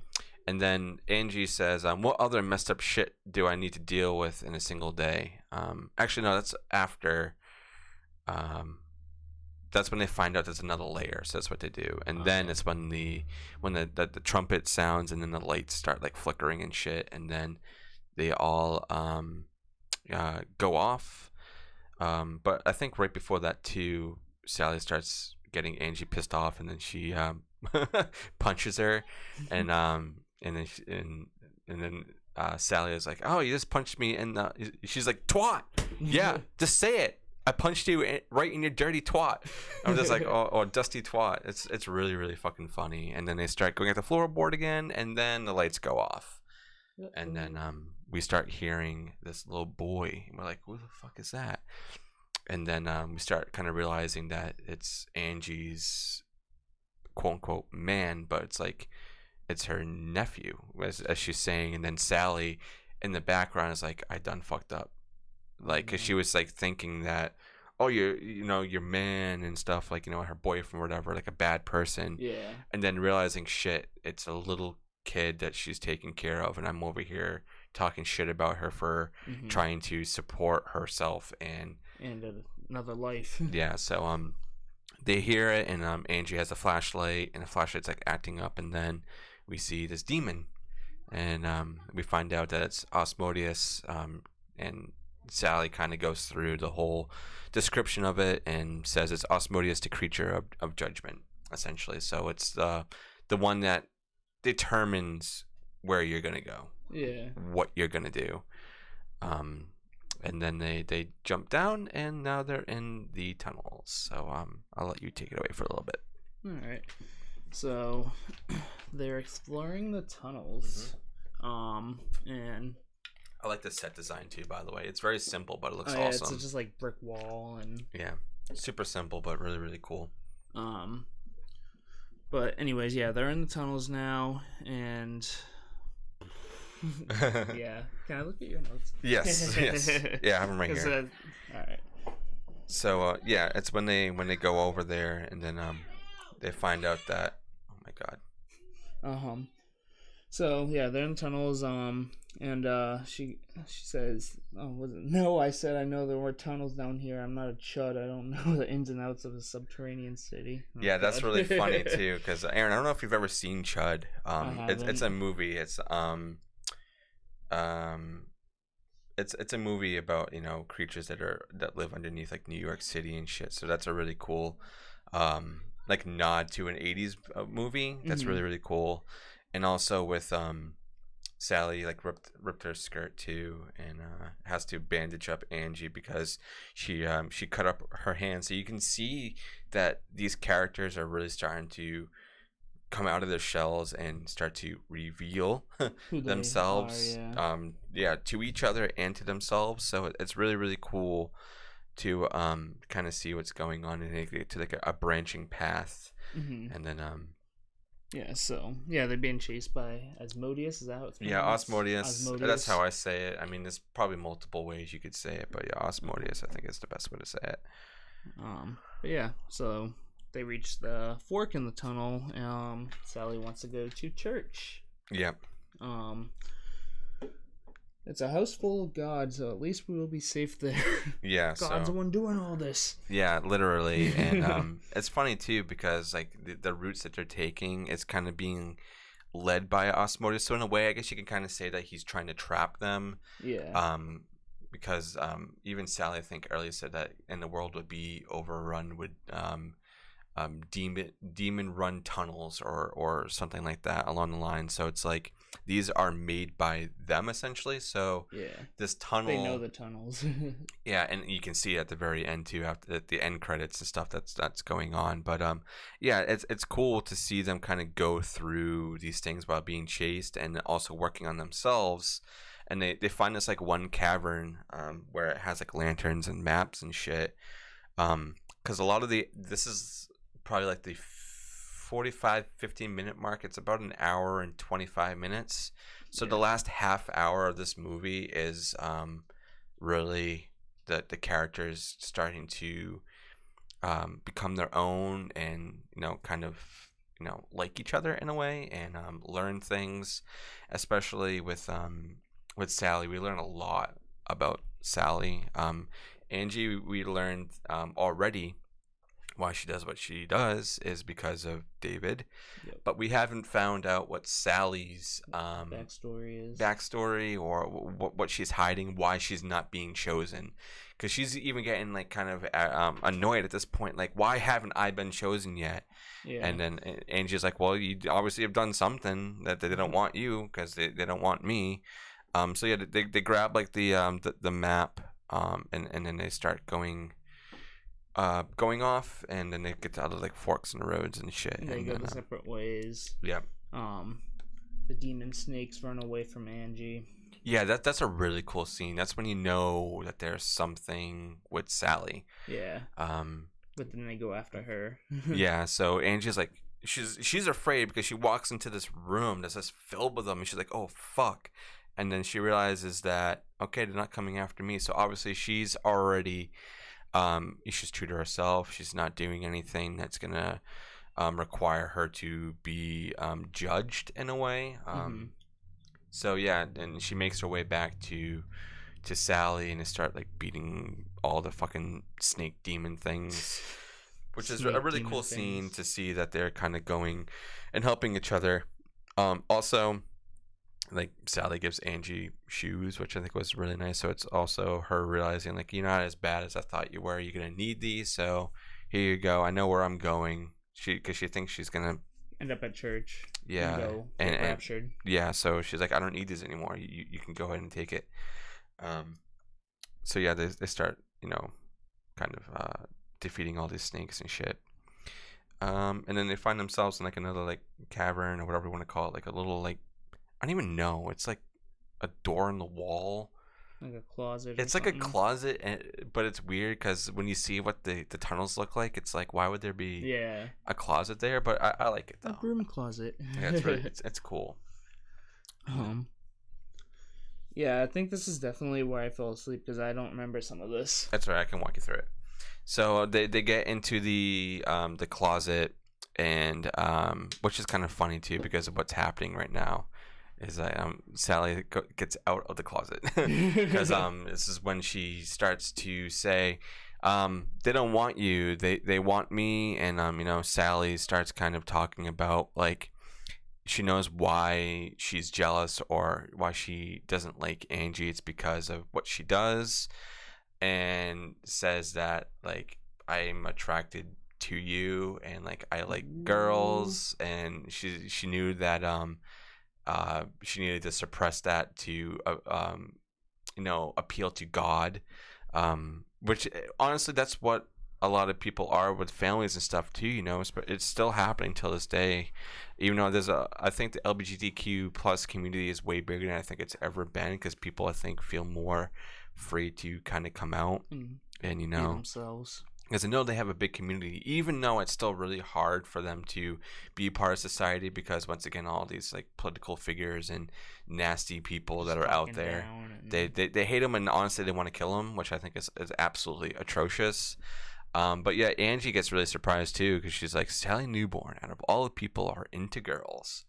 S1: And then Angie says, "What other messed up shit do I need to deal with in a single day?" Actually, no, that's after. That's when they find out there's another layer. So that's what they do, and then it's when the trumpet sounds, and then the lights start like flickering and shit, and then they all go off. But I think right before that too, Sally starts getting Angie pissed off, and then she punches her, and then Sally is like, "Oh, you just punched me," and she's like, "Twat, yeah, just say it. I punched you right in your dirty twat." I'm just like, "Oh, dusty twat." It's really, really fucking funny. And then they start going at the floorboard again, and then the lights go off, and then we start hearing this little boy, and we're like, "Who the fuck is that?" And then we start kind of realizing that it's Angie's quote unquote man, but it's her nephew, as she's saying. And then Sally in the background is like, "I done fucked up," like, because she was like thinking that, oh, your man and stuff, like, her boyfriend or whatever, like a bad person.
S2: Yeah.
S1: And then realizing, shit, it's a little kid that she's taking care of, and I'm over here talking shit about her for trying to support herself and
S2: another life.
S1: Yeah. So they hear it, and Angie has a flashlight, and the flashlight's like acting up, and then we see this demon, and we find out that it's Asmodeus, and Sally kind of goes through the whole description of it and says it's Asmodeus, the creature of judgment, essentially. So it's the one that determines where you're gonna go, what you're gonna do. And then they jump down, and now they're in the tunnels. So I'll let you take it away for a little bit.
S2: All right. So they're exploring the tunnels, and
S1: I like the set design too, by the way. It's very simple, but it looks awesome.
S2: It's just like brick wall, and
S1: super simple, but really, really cool.
S2: But anyways, they're in the tunnels now, and Can I look at your notes?
S1: Yes. Yeah, I have them right here.
S2: All right.
S1: So it's when they go over there, and then they find out that, oh my god.
S2: So they're in the tunnels. And she says, "Oh, was it? No, I said I know there were tunnels down here. I'm not a chud. I don't know the ins and outs of a subterranean city."
S1: That's really funny too, because Aaron, I don't know if you've ever seen Chud. It's a movie. It's it's a movie about creatures that live underneath like New York City and shit. So that's a really cool like nod to an 80s movie. That's really, really cool. And also with Sally like ripped her skirt too, and has to bandage up Angie because she cut up her hand. So you can see that these characters are really starting to come out of their shells and start to reveal themselves to each other and to themselves. So it's really, really cool to kind of see what's going on and get to like a branching path. And then
S2: they're being chased by Asmodeus. Is that how it's pronounced?
S1: Asmodeus. That's how I say it. I mean, there's probably multiple ways you could say it, but Asmodeus, I think, is the best way to say it.
S2: So they reach the fork in the tunnel. Sally wants to go to church.
S1: Yep.
S2: It's a house full of gods, so at least we will be safe there.
S1: Yeah,
S2: God's the one doing all this.
S1: Yeah, literally. And it's funny too because like the routes that they're taking, it's kind of being led by Asmodeus. So in a way, I guess you can kind of say that he's trying to trap them.
S2: Yeah.
S1: Because even Sally, I think earlier said that in the world would be overrun with demon run tunnels or something like that along the line. So it's like these are made by them essentially. So this tunnel,
S2: they know the tunnels.
S1: And you can see at the very end too, after the end credits and stuff that's going on. But it's cool to see them kind of go through these things while being chased and also working on themselves. and they find this like one cavern where it has like lanterns and maps and shit. Because a lot of this is probably like the 15 minute mark. It's about an hour and 25 minutes. So the last half hour of this movie is really the characters starting to become their own, and kind of like each other in a way, and learn things, especially with Sally. We learn a lot about Sally. Angie, we learned already why she does what she does is because of David.
S2: Yep.
S1: But we haven't found out what Sally's backstory, or what she's hiding, why she's not being chosen. Because she's even getting like kind of annoyed at this point, like, why haven't I been chosen yet? Yeah. And then Angie's like, well, you obviously have done something that they don't want you, because they don't want me. So yeah, they grab like the map, and then they start going off, and then they get to other like forks in the roads and shit.
S2: And they go the separate ways.
S1: Yep.
S2: The demon snakes run away from Angie.
S1: Yeah, that's a really cool scene. That's when you know that there's something with Sally.
S2: Yeah. But then they go after her.
S1: Yeah, so Angie's like, she's afraid because she walks into this room that's just filled with them, and she's like, oh fuck. And then she realizes that, okay, they're not coming after me. So obviously she's already she's true to herself. She's not doing anything that's gonna require her to be judged in a way. So yeah, and she makes her way back to Sally, and they start like beating all the fucking snake demon things, which is a really cool scene to see that they're kind of going and helping each other. Also, like, Sally gives Angie shoes, which I think was really nice. So it's also her realizing, like, you're not as bad as I thought you were. You're gonna need these, so here you go. I know where I'm going. Because she thinks she's gonna
S2: end up at church.
S1: Yeah,
S2: and raptured.
S1: Yeah, so she's like, I don't need these anymore. You can go ahead and take it. So yeah, they start kind of defeating all these snakes and shit. And then they find themselves in like another like cavern or whatever you want to call it, like a little like, I don't even know. It's like a door in the wall.
S2: Like a closet.
S1: It's like a closet, but it's weird because when you see what the tunnels look like, it's like, why would there be a closet there? But I like it though.
S2: A broom closet.
S1: Yeah, it's really it's cool.
S2: Yeah, I think this is definitely where I fell asleep because I don't remember some of this.
S1: That's right. I can walk you through it. So they get into the closet, and which is kind of funny too because of what's happening right now. Is that Sally gets out of the closet because this is when she starts to say, they don't want you, they want me, and Sally starts kind of talking about like she knows why she's jealous or why she doesn't like Angie. It's because of what she does, and says that like, I'm attracted to you, and like I like girls, and she knew that she needed to suppress that to appeal to God, which honestly that's what a lot of people are with families and stuff too, it's still happening till this day, even though I think the LGBTQ plus community is way bigger than I think it's ever been, because people I think feel more free to kind of come out and
S2: be themselves.
S1: Because I know they have a big community, even though it's still really hard for them to be part of society, because once again, all these like political figures and nasty people that are out there, they hate them, and honestly they want to kill them, which I think is absolutely atrocious. But yeah, Angie gets really surprised too, because she's like, Sally Newborn, out of all the people, are into girls.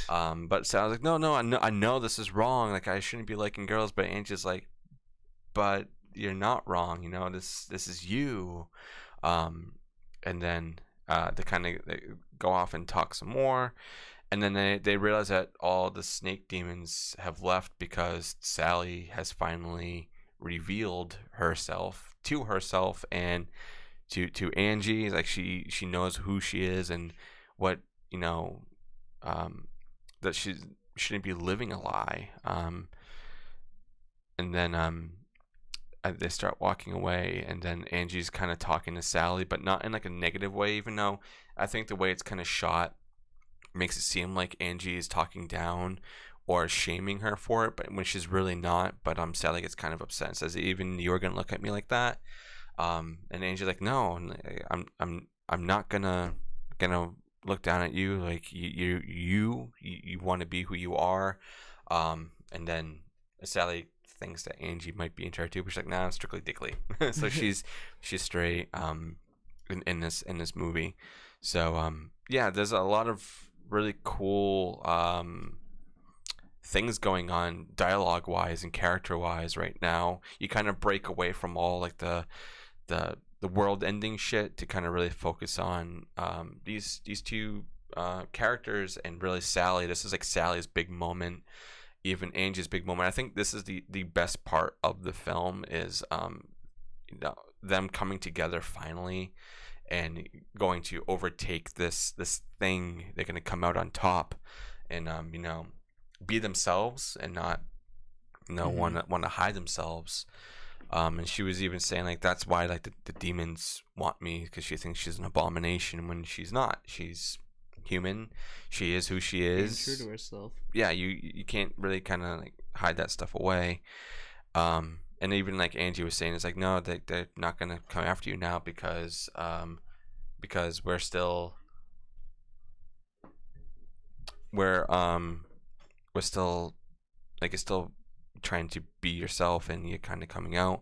S1: But Sally's like, no, I know this is wrong. Like, I shouldn't be liking girls. But Angie's like, but you're not wrong. This is you. And then they kind of go off and talk some more. And then they realize that all the snake demons have left because Sally has finally revealed herself and to Angie. Like she knows who she is and what that she shouldn't be living a lie. And then they start walking away, and then Angie's kind of talking to Sally, but not in like a negative way, even though I think the way it's kind of shot makes it seem like Angie is talking down or shaming her for it, but when she's really not. But Sally gets kind of upset and says, "Even you're gonna look at me like that?" And Angie's like, "No, I'm not gonna look down at you. Like you want to be who you are." And then Sally thinks that Angie might be into her too, but she's like, "Nah, I'm strictly Dickley." So she's straight in this movie. So yeah, there's a lot of really cool things going on dialogue wise and character wise right now. You kind of break away from all like the world ending shit to kind of really focus on these two characters, and really Sally. This is like Sally's big moment, even Angie's big moment. I think this is the best part of the film is them coming together finally and going to overtake this thing. They're going to come out on top and be themselves and not want to hide themselves. And she was even saying like that's why like the demons want me, because she thinks she's an abomination when she's not. She's human. She is who she is.
S2: Being true to herself.
S1: Yeah, you can't really kind of like hide that stuff away. And even like Angie was saying, it's like, no, they're not gonna come after you now because we're still like it's still trying to be yourself, and you're kind of coming out.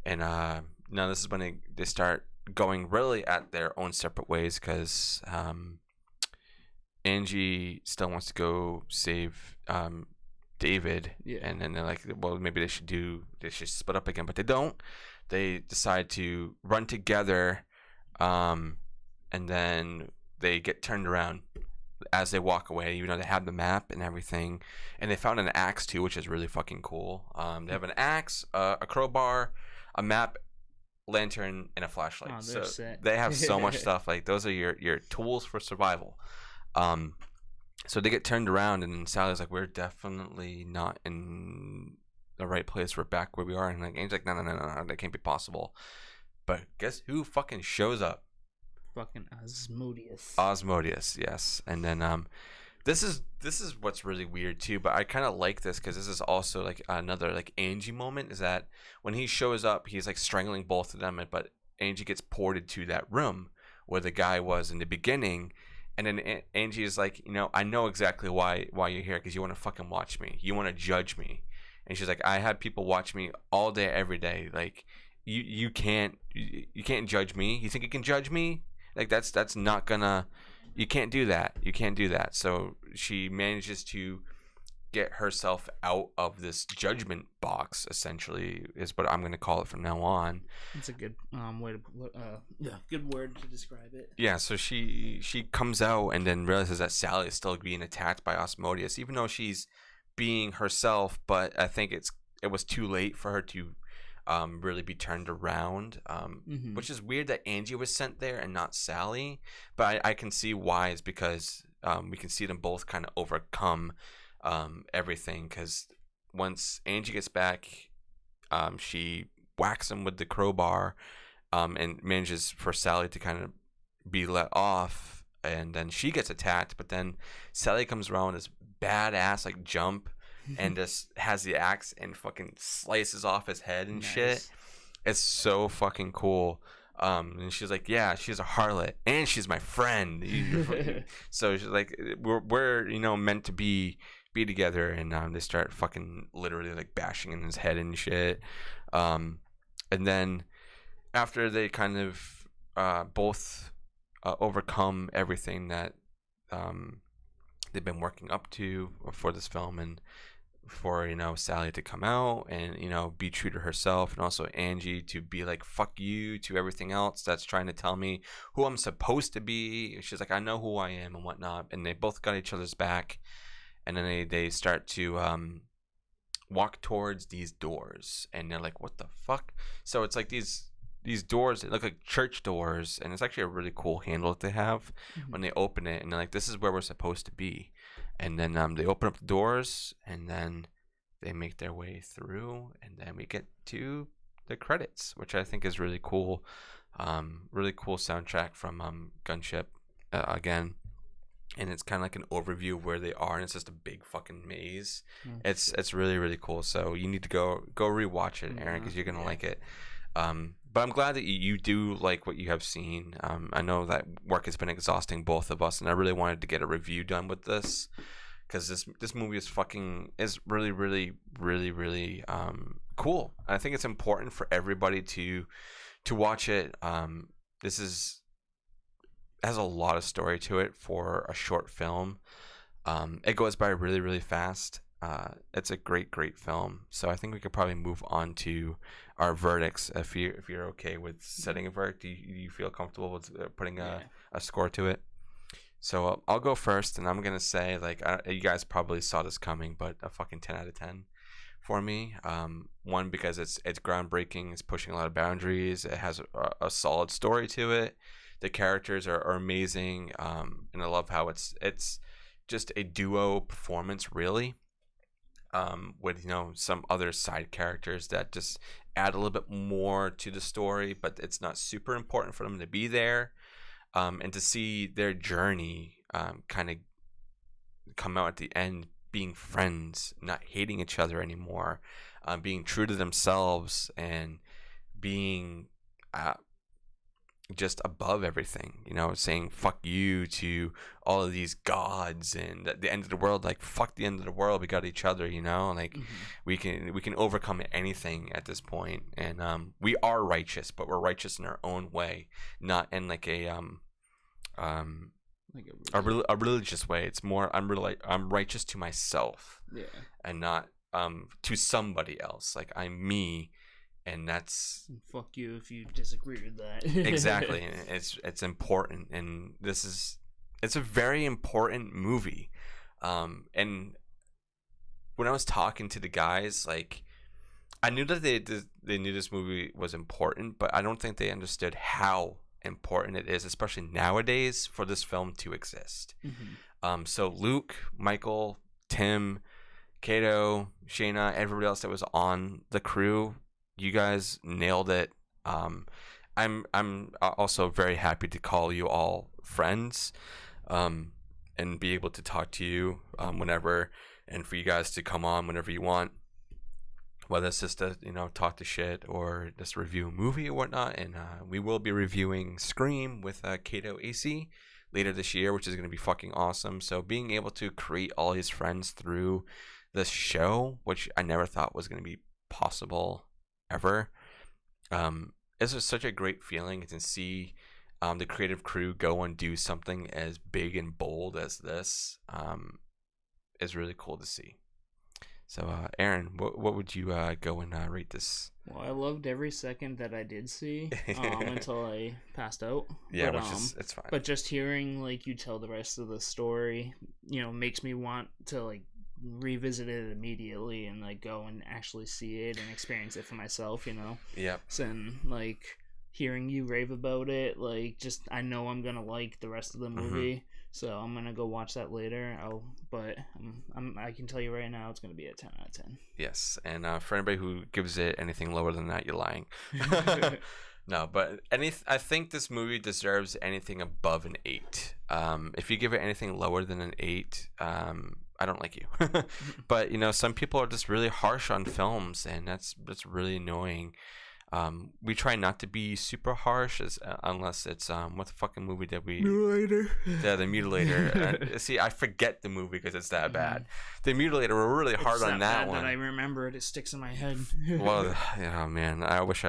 S1: And now this is when they start going really at their own separate ways, because Angie still wants to go save David.
S2: Yeah.
S1: And then they're like, well, maybe they should split up again, but they don't. They decide to run together, and then they get turned around as they walk away. They have the map and everything, and they found an axe too, which is really fucking cool. They have an axe, a crowbar, a map, lantern, and a flashlight.
S2: Oh,
S1: so
S2: set.
S1: They have so much stuff. Like those are your tools for survival. So they get turned around, and Sally's like, we're definitely not in the right place. We're back where we are. And like Angel's like, no, that can't be possible. But guess who fucking shows up?
S2: Fucking Asmodeus.
S1: Asmodeus, yes. And then this is what's really weird too, but I kind of like this because this is also like another like Angie moment, is that when he shows up, he's like strangling both of them, but Angie gets ported to that room where the guy was in the beginning. And then Angie is like, I know exactly why you're here, because you want to fucking watch me. You want to judge me. And she's like, I had people watch me all day, every day. Like, you can't judge me. You think you can judge me? Like, that's not gonna. You can't do that. You can't do that. So she manages to get herself out of this judgment box, essentially, is what I'm going to call it from now on.
S2: It's a good way to good word to describe it.
S1: Yeah, so she comes out and then realizes that Sally is still being attacked by Asmodeus, even though she's being herself. But I think it was too late for her to really be turned around, which is weird that Angie was sent there and not Sally. But I can see why. It's because we can see them both kind of overcome everything, because once Angie gets back, she whacks him with the crowbar, and manages for Sally to kind of be let off, and then she gets attacked. But then Sally comes around with this badass like jump and just has the axe and fucking slices off his head and shit. It's so fucking cool. And she's like, yeah, she's a harlot and she's my friend. So she's like, we're meant to be together. And they start fucking literally like bashing in his head and shit. And then after they kind of both overcome everything that they've been working up to for this film, and for Sally to come out and be true to herself, and also Angie to be like, fuck you to everything else that's trying to tell me who I'm supposed to be. She's like, I know who I am and whatnot. And they both got each other's back, and then they start to walk towards these doors, and they're like, what the fuck? So it's like these doors that look like church doors, and it's actually a really cool handle that they have when they open it, and they're like, this is where we're supposed to be. And then they open up the doors, and then they make their way through, and then we get to the credits, which I think is really cool. Really cool soundtrack from Gunship again. and it's kind of like an overview of where they are, and it's just a big fucking maze.
S2: Oh,
S1: It's really really cool. So you need to go rewatch it, Aaron, because you're gonna like it. But I'm glad that you do like what you have seen. I know that work has been exhausting both of us, and I really wanted to get a review done with this, because this movie is really really really really cool. I think it's important for everybody to watch it. This has a lot of story to it for a short film. It goes by really really fast. It's a great film. So I think we could probably move on to our verdicts. If you're okay with setting a verdict, do you feel comfortable with putting a score to it? So I'll go first, and I'm gonna say, like, you guys probably saw this coming, but a fucking 10 out of 10 for me. One, because it's groundbreaking, it's pushing a lot of boundaries, it has a solid story to it, the characters are amazing, and I love how it's just a duo performance, really, with some other side characters that just add a little bit more to the story, but it's not super important for them to be there. And to see their journey kind of come out at the end, being friends, not hating each other anymore, being true to themselves, and being just above everything, saying fuck you to all of these gods, and at the end of the world, like, fuck the end of the world, we got each other, like, we can overcome anything at this point, and we are righteous, but we're righteous in our own way, not in like a a religious way. It's more, I'm righteous to myself, and not to somebody else. Like, I'm me, and that's
S2: fuck you if you disagree with that.
S1: Exactly. And it's important, and it's a very important movie. And when I was talking to the guys, like, I knew that they knew this movie was important, but I don't think they understood how important it is, especially nowadays, for this film to exist. So Luke, Michael, Tim, Kato, Shayna, everybody else that was on the crew, you guys nailed it. I'm also very happy to call you all friends, and be able to talk to you whenever, and for you guys to come on whenever you want, whether it's just to talk to shit or just review a movie or whatnot. And we will be reviewing Scream with Kato AC later this year, which is going to be fucking awesome. So being able to create all these friends through this show, which I never thought was going to be possible ever, it's just such a great feeling to see the creative crew go and do something as big and bold as this. Is really cool to see. So, Aaron, what would you go and rate this?
S2: Well, I loved every second that I did see until I passed out.
S1: Yeah,
S2: but,
S1: it's fine.
S2: But just hearing like you tell the rest of the story, makes me want to like revisit it immediately and like go and actually see it and experience it for myself.
S1: Yep.
S2: And like hearing you rave about it, like, just I know I'm gonna like the rest of the movie. So I'm gonna go watch that later. But I can tell you right now, it's gonna be a 10 out of 10.
S1: Yes, and for anybody who gives it anything lower than that, you're lying. No, but I think this movie deserves anything above an 8. If you give it anything lower than an 8, I don't like you. But some people are just really harsh on films, and that's really annoying. We try not to be super harsh, unless it's what the fucking movie did we?
S2: Mutilator.
S1: Yeah, The Mutilator. See, I forget the movie because it's that bad. The Mutilator, we're really hard on that one.
S2: That I remember it sticks in my head.
S1: Well, man, I wish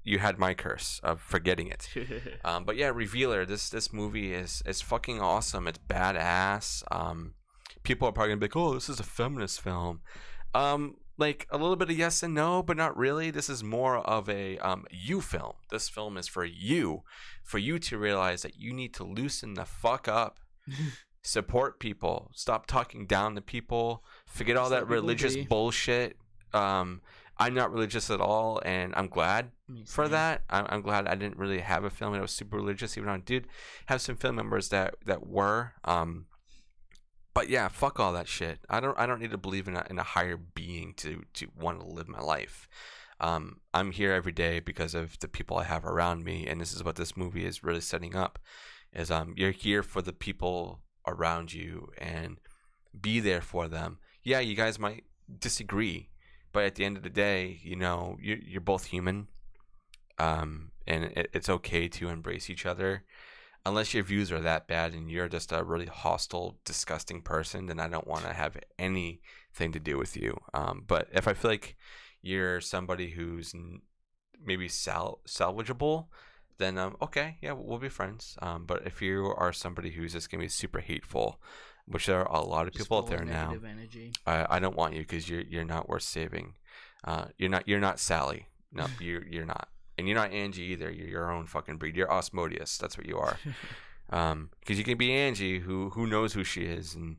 S1: you had my curse of forgetting it. But yeah, Revealer. This movie is fucking awesome. It's badass. People are probably gonna be like, oh, this is a feminist film. Like a little bit of yes and no, but not really. This is more of a you film. This film is for you to realize that you need to loosen the fuck up, support people, stop talking down to people, forget all that religious bullshit. I'm not religious at all, and I'm glad for that. I'm glad I didn't really have a family that was super religious, even though I did have some family members that were. But yeah, fuck all that shit. I don't need to believe in a higher being to want to live my life. I'm here every day because of the people I have around me, and this is what this movie is really setting up. is you're here for the people around you and be there for them. Yeah, you guys might disagree, but at the end of the day, you're both human, and it's okay to embrace each other. Unless your views are that bad and you're just a really hostile, disgusting person, then I don't want to have anything to do with you. But if I feel like you're somebody who's maybe salvageable, then okay, yeah, we'll be friends. But if you are somebody who's just gonna be super hateful, which there are a lot of
S2: Just
S1: people out
S2: full of
S1: there now,
S2: negative energy.
S1: I don't want you, because you're not worth saving. You're not Sally. No, you're not. And you're not Angie either. You're your own fucking breed. You're Osmodius. That's what you are. Because you can be Angie, who knows who she is, and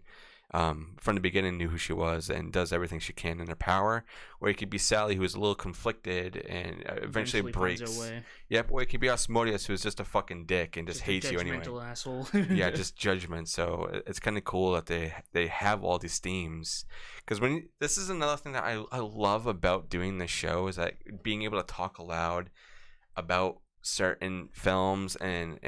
S1: from the beginning knew who she was and does everything she can in her power. Or you could be Sally, who is a little conflicted and eventually breaks.
S2: Finds her way.
S1: Yep. Or it could be Osmodius, who's just a fucking dick and just hates you anyway.
S2: Judgmental asshole.
S1: Yeah, just judgment. So it's kind of cool that they have all these themes. Because this is another thing that I love about doing this show, is that being able to talk aloud about certain films and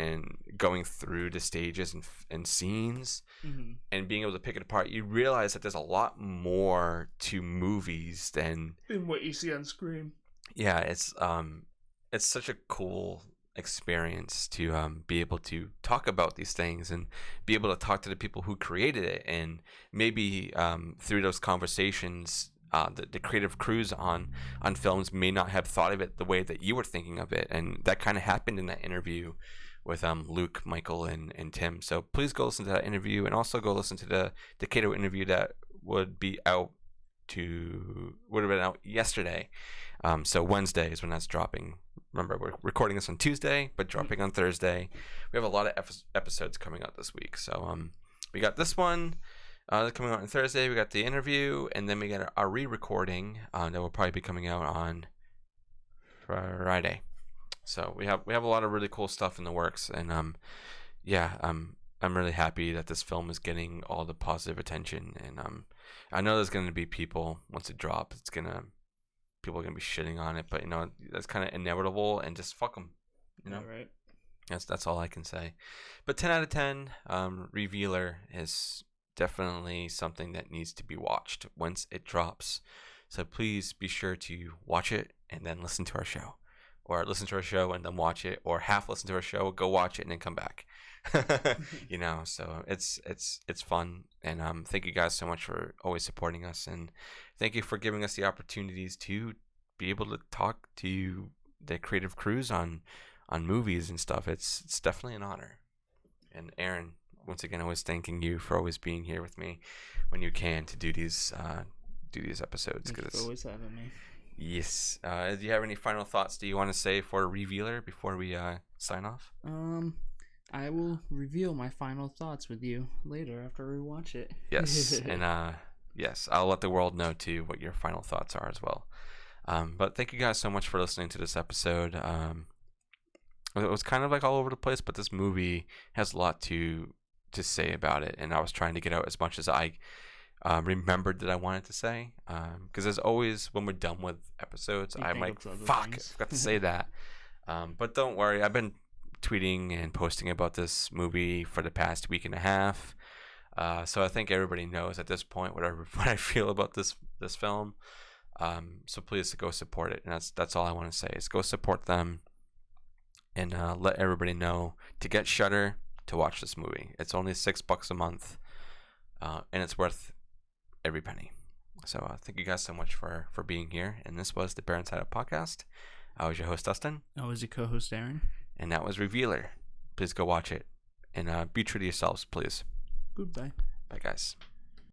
S1: going through the stages and scenes,
S2: mm-hmm.
S1: and being able to pick it apart, you realize that there's a lot more to movies than
S2: what you see on screen.
S1: Yeah, it's such a cool experience to be able to talk about these things and be able to talk to the people who created it, and maybe through those conversations, the creative crews on films may not have thought of it the way that you were thinking of it, and that kind of happened in that interview with Luke, Michael, and Tim. So please go listen to that interview, and also go listen to the Cato interview that would have been out yesterday. So Wednesday is when that's dropping. Remember, we're recording this on Tuesday, but dropping on Thursday. We have a lot of episodes coming out this week. So we got this one coming out on Thursday. We got the interview, and then we got our re-recording that will probably be coming out on Friday. So we have a lot of really cool stuff in the works, and I'm really happy that this film is getting all the positive attention. And I know there's going to be people, once it drops, people are going to be shitting on it, but that's kind of inevitable, and just fuck them.
S2: Yeah, right.
S1: That's all I can say. But 10 out of 10, Revealer is definitely something that needs to be watched once it drops. So please be sure to watch it and then listen to our show, or listen to our show and then watch it, or half listen to our show, go watch it, and then come back. So it's fun, and thank you guys so much for always supporting us, and thank you for giving us the opportunities to be able to talk to the creative crews on movies and stuff. It's definitely an honor. And Aaron, once again, always thanking you for always being here with me when you can to do these episodes.
S2: Thanks for always having me.
S1: Yes. Do you have any final thoughts do you want to say for Revealer before we sign off?
S2: I will reveal my final thoughts with you later after we watch it.
S1: Yes, and yes, I'll let the world know too what your final thoughts are as well. But thank you guys so much for listening to this episode. It was kind of like all over the place, but this movie has a lot to say about it, and I was trying to get out as much as I remembered that I wanted to say. Because as always, when we're done with episodes, I might I forgot to say that. But don't worry, I've been tweeting and posting about this movie for the past week and a half, so I think everybody knows at this point what I feel about this film. So please go support it, and that's all I want to say is go support them, and let everybody know to get Shudder to watch this movie. It's only $6 a month, and it's worth every penny. So thank you guys so much for being here, and this was the Untitled Chapter podcast. I was your host, Dustin.
S2: I was your co-host, Aaron.
S1: And that was Revealer. Please go watch it. And be true to yourselves, please.
S2: Goodbye.
S1: Bye, guys.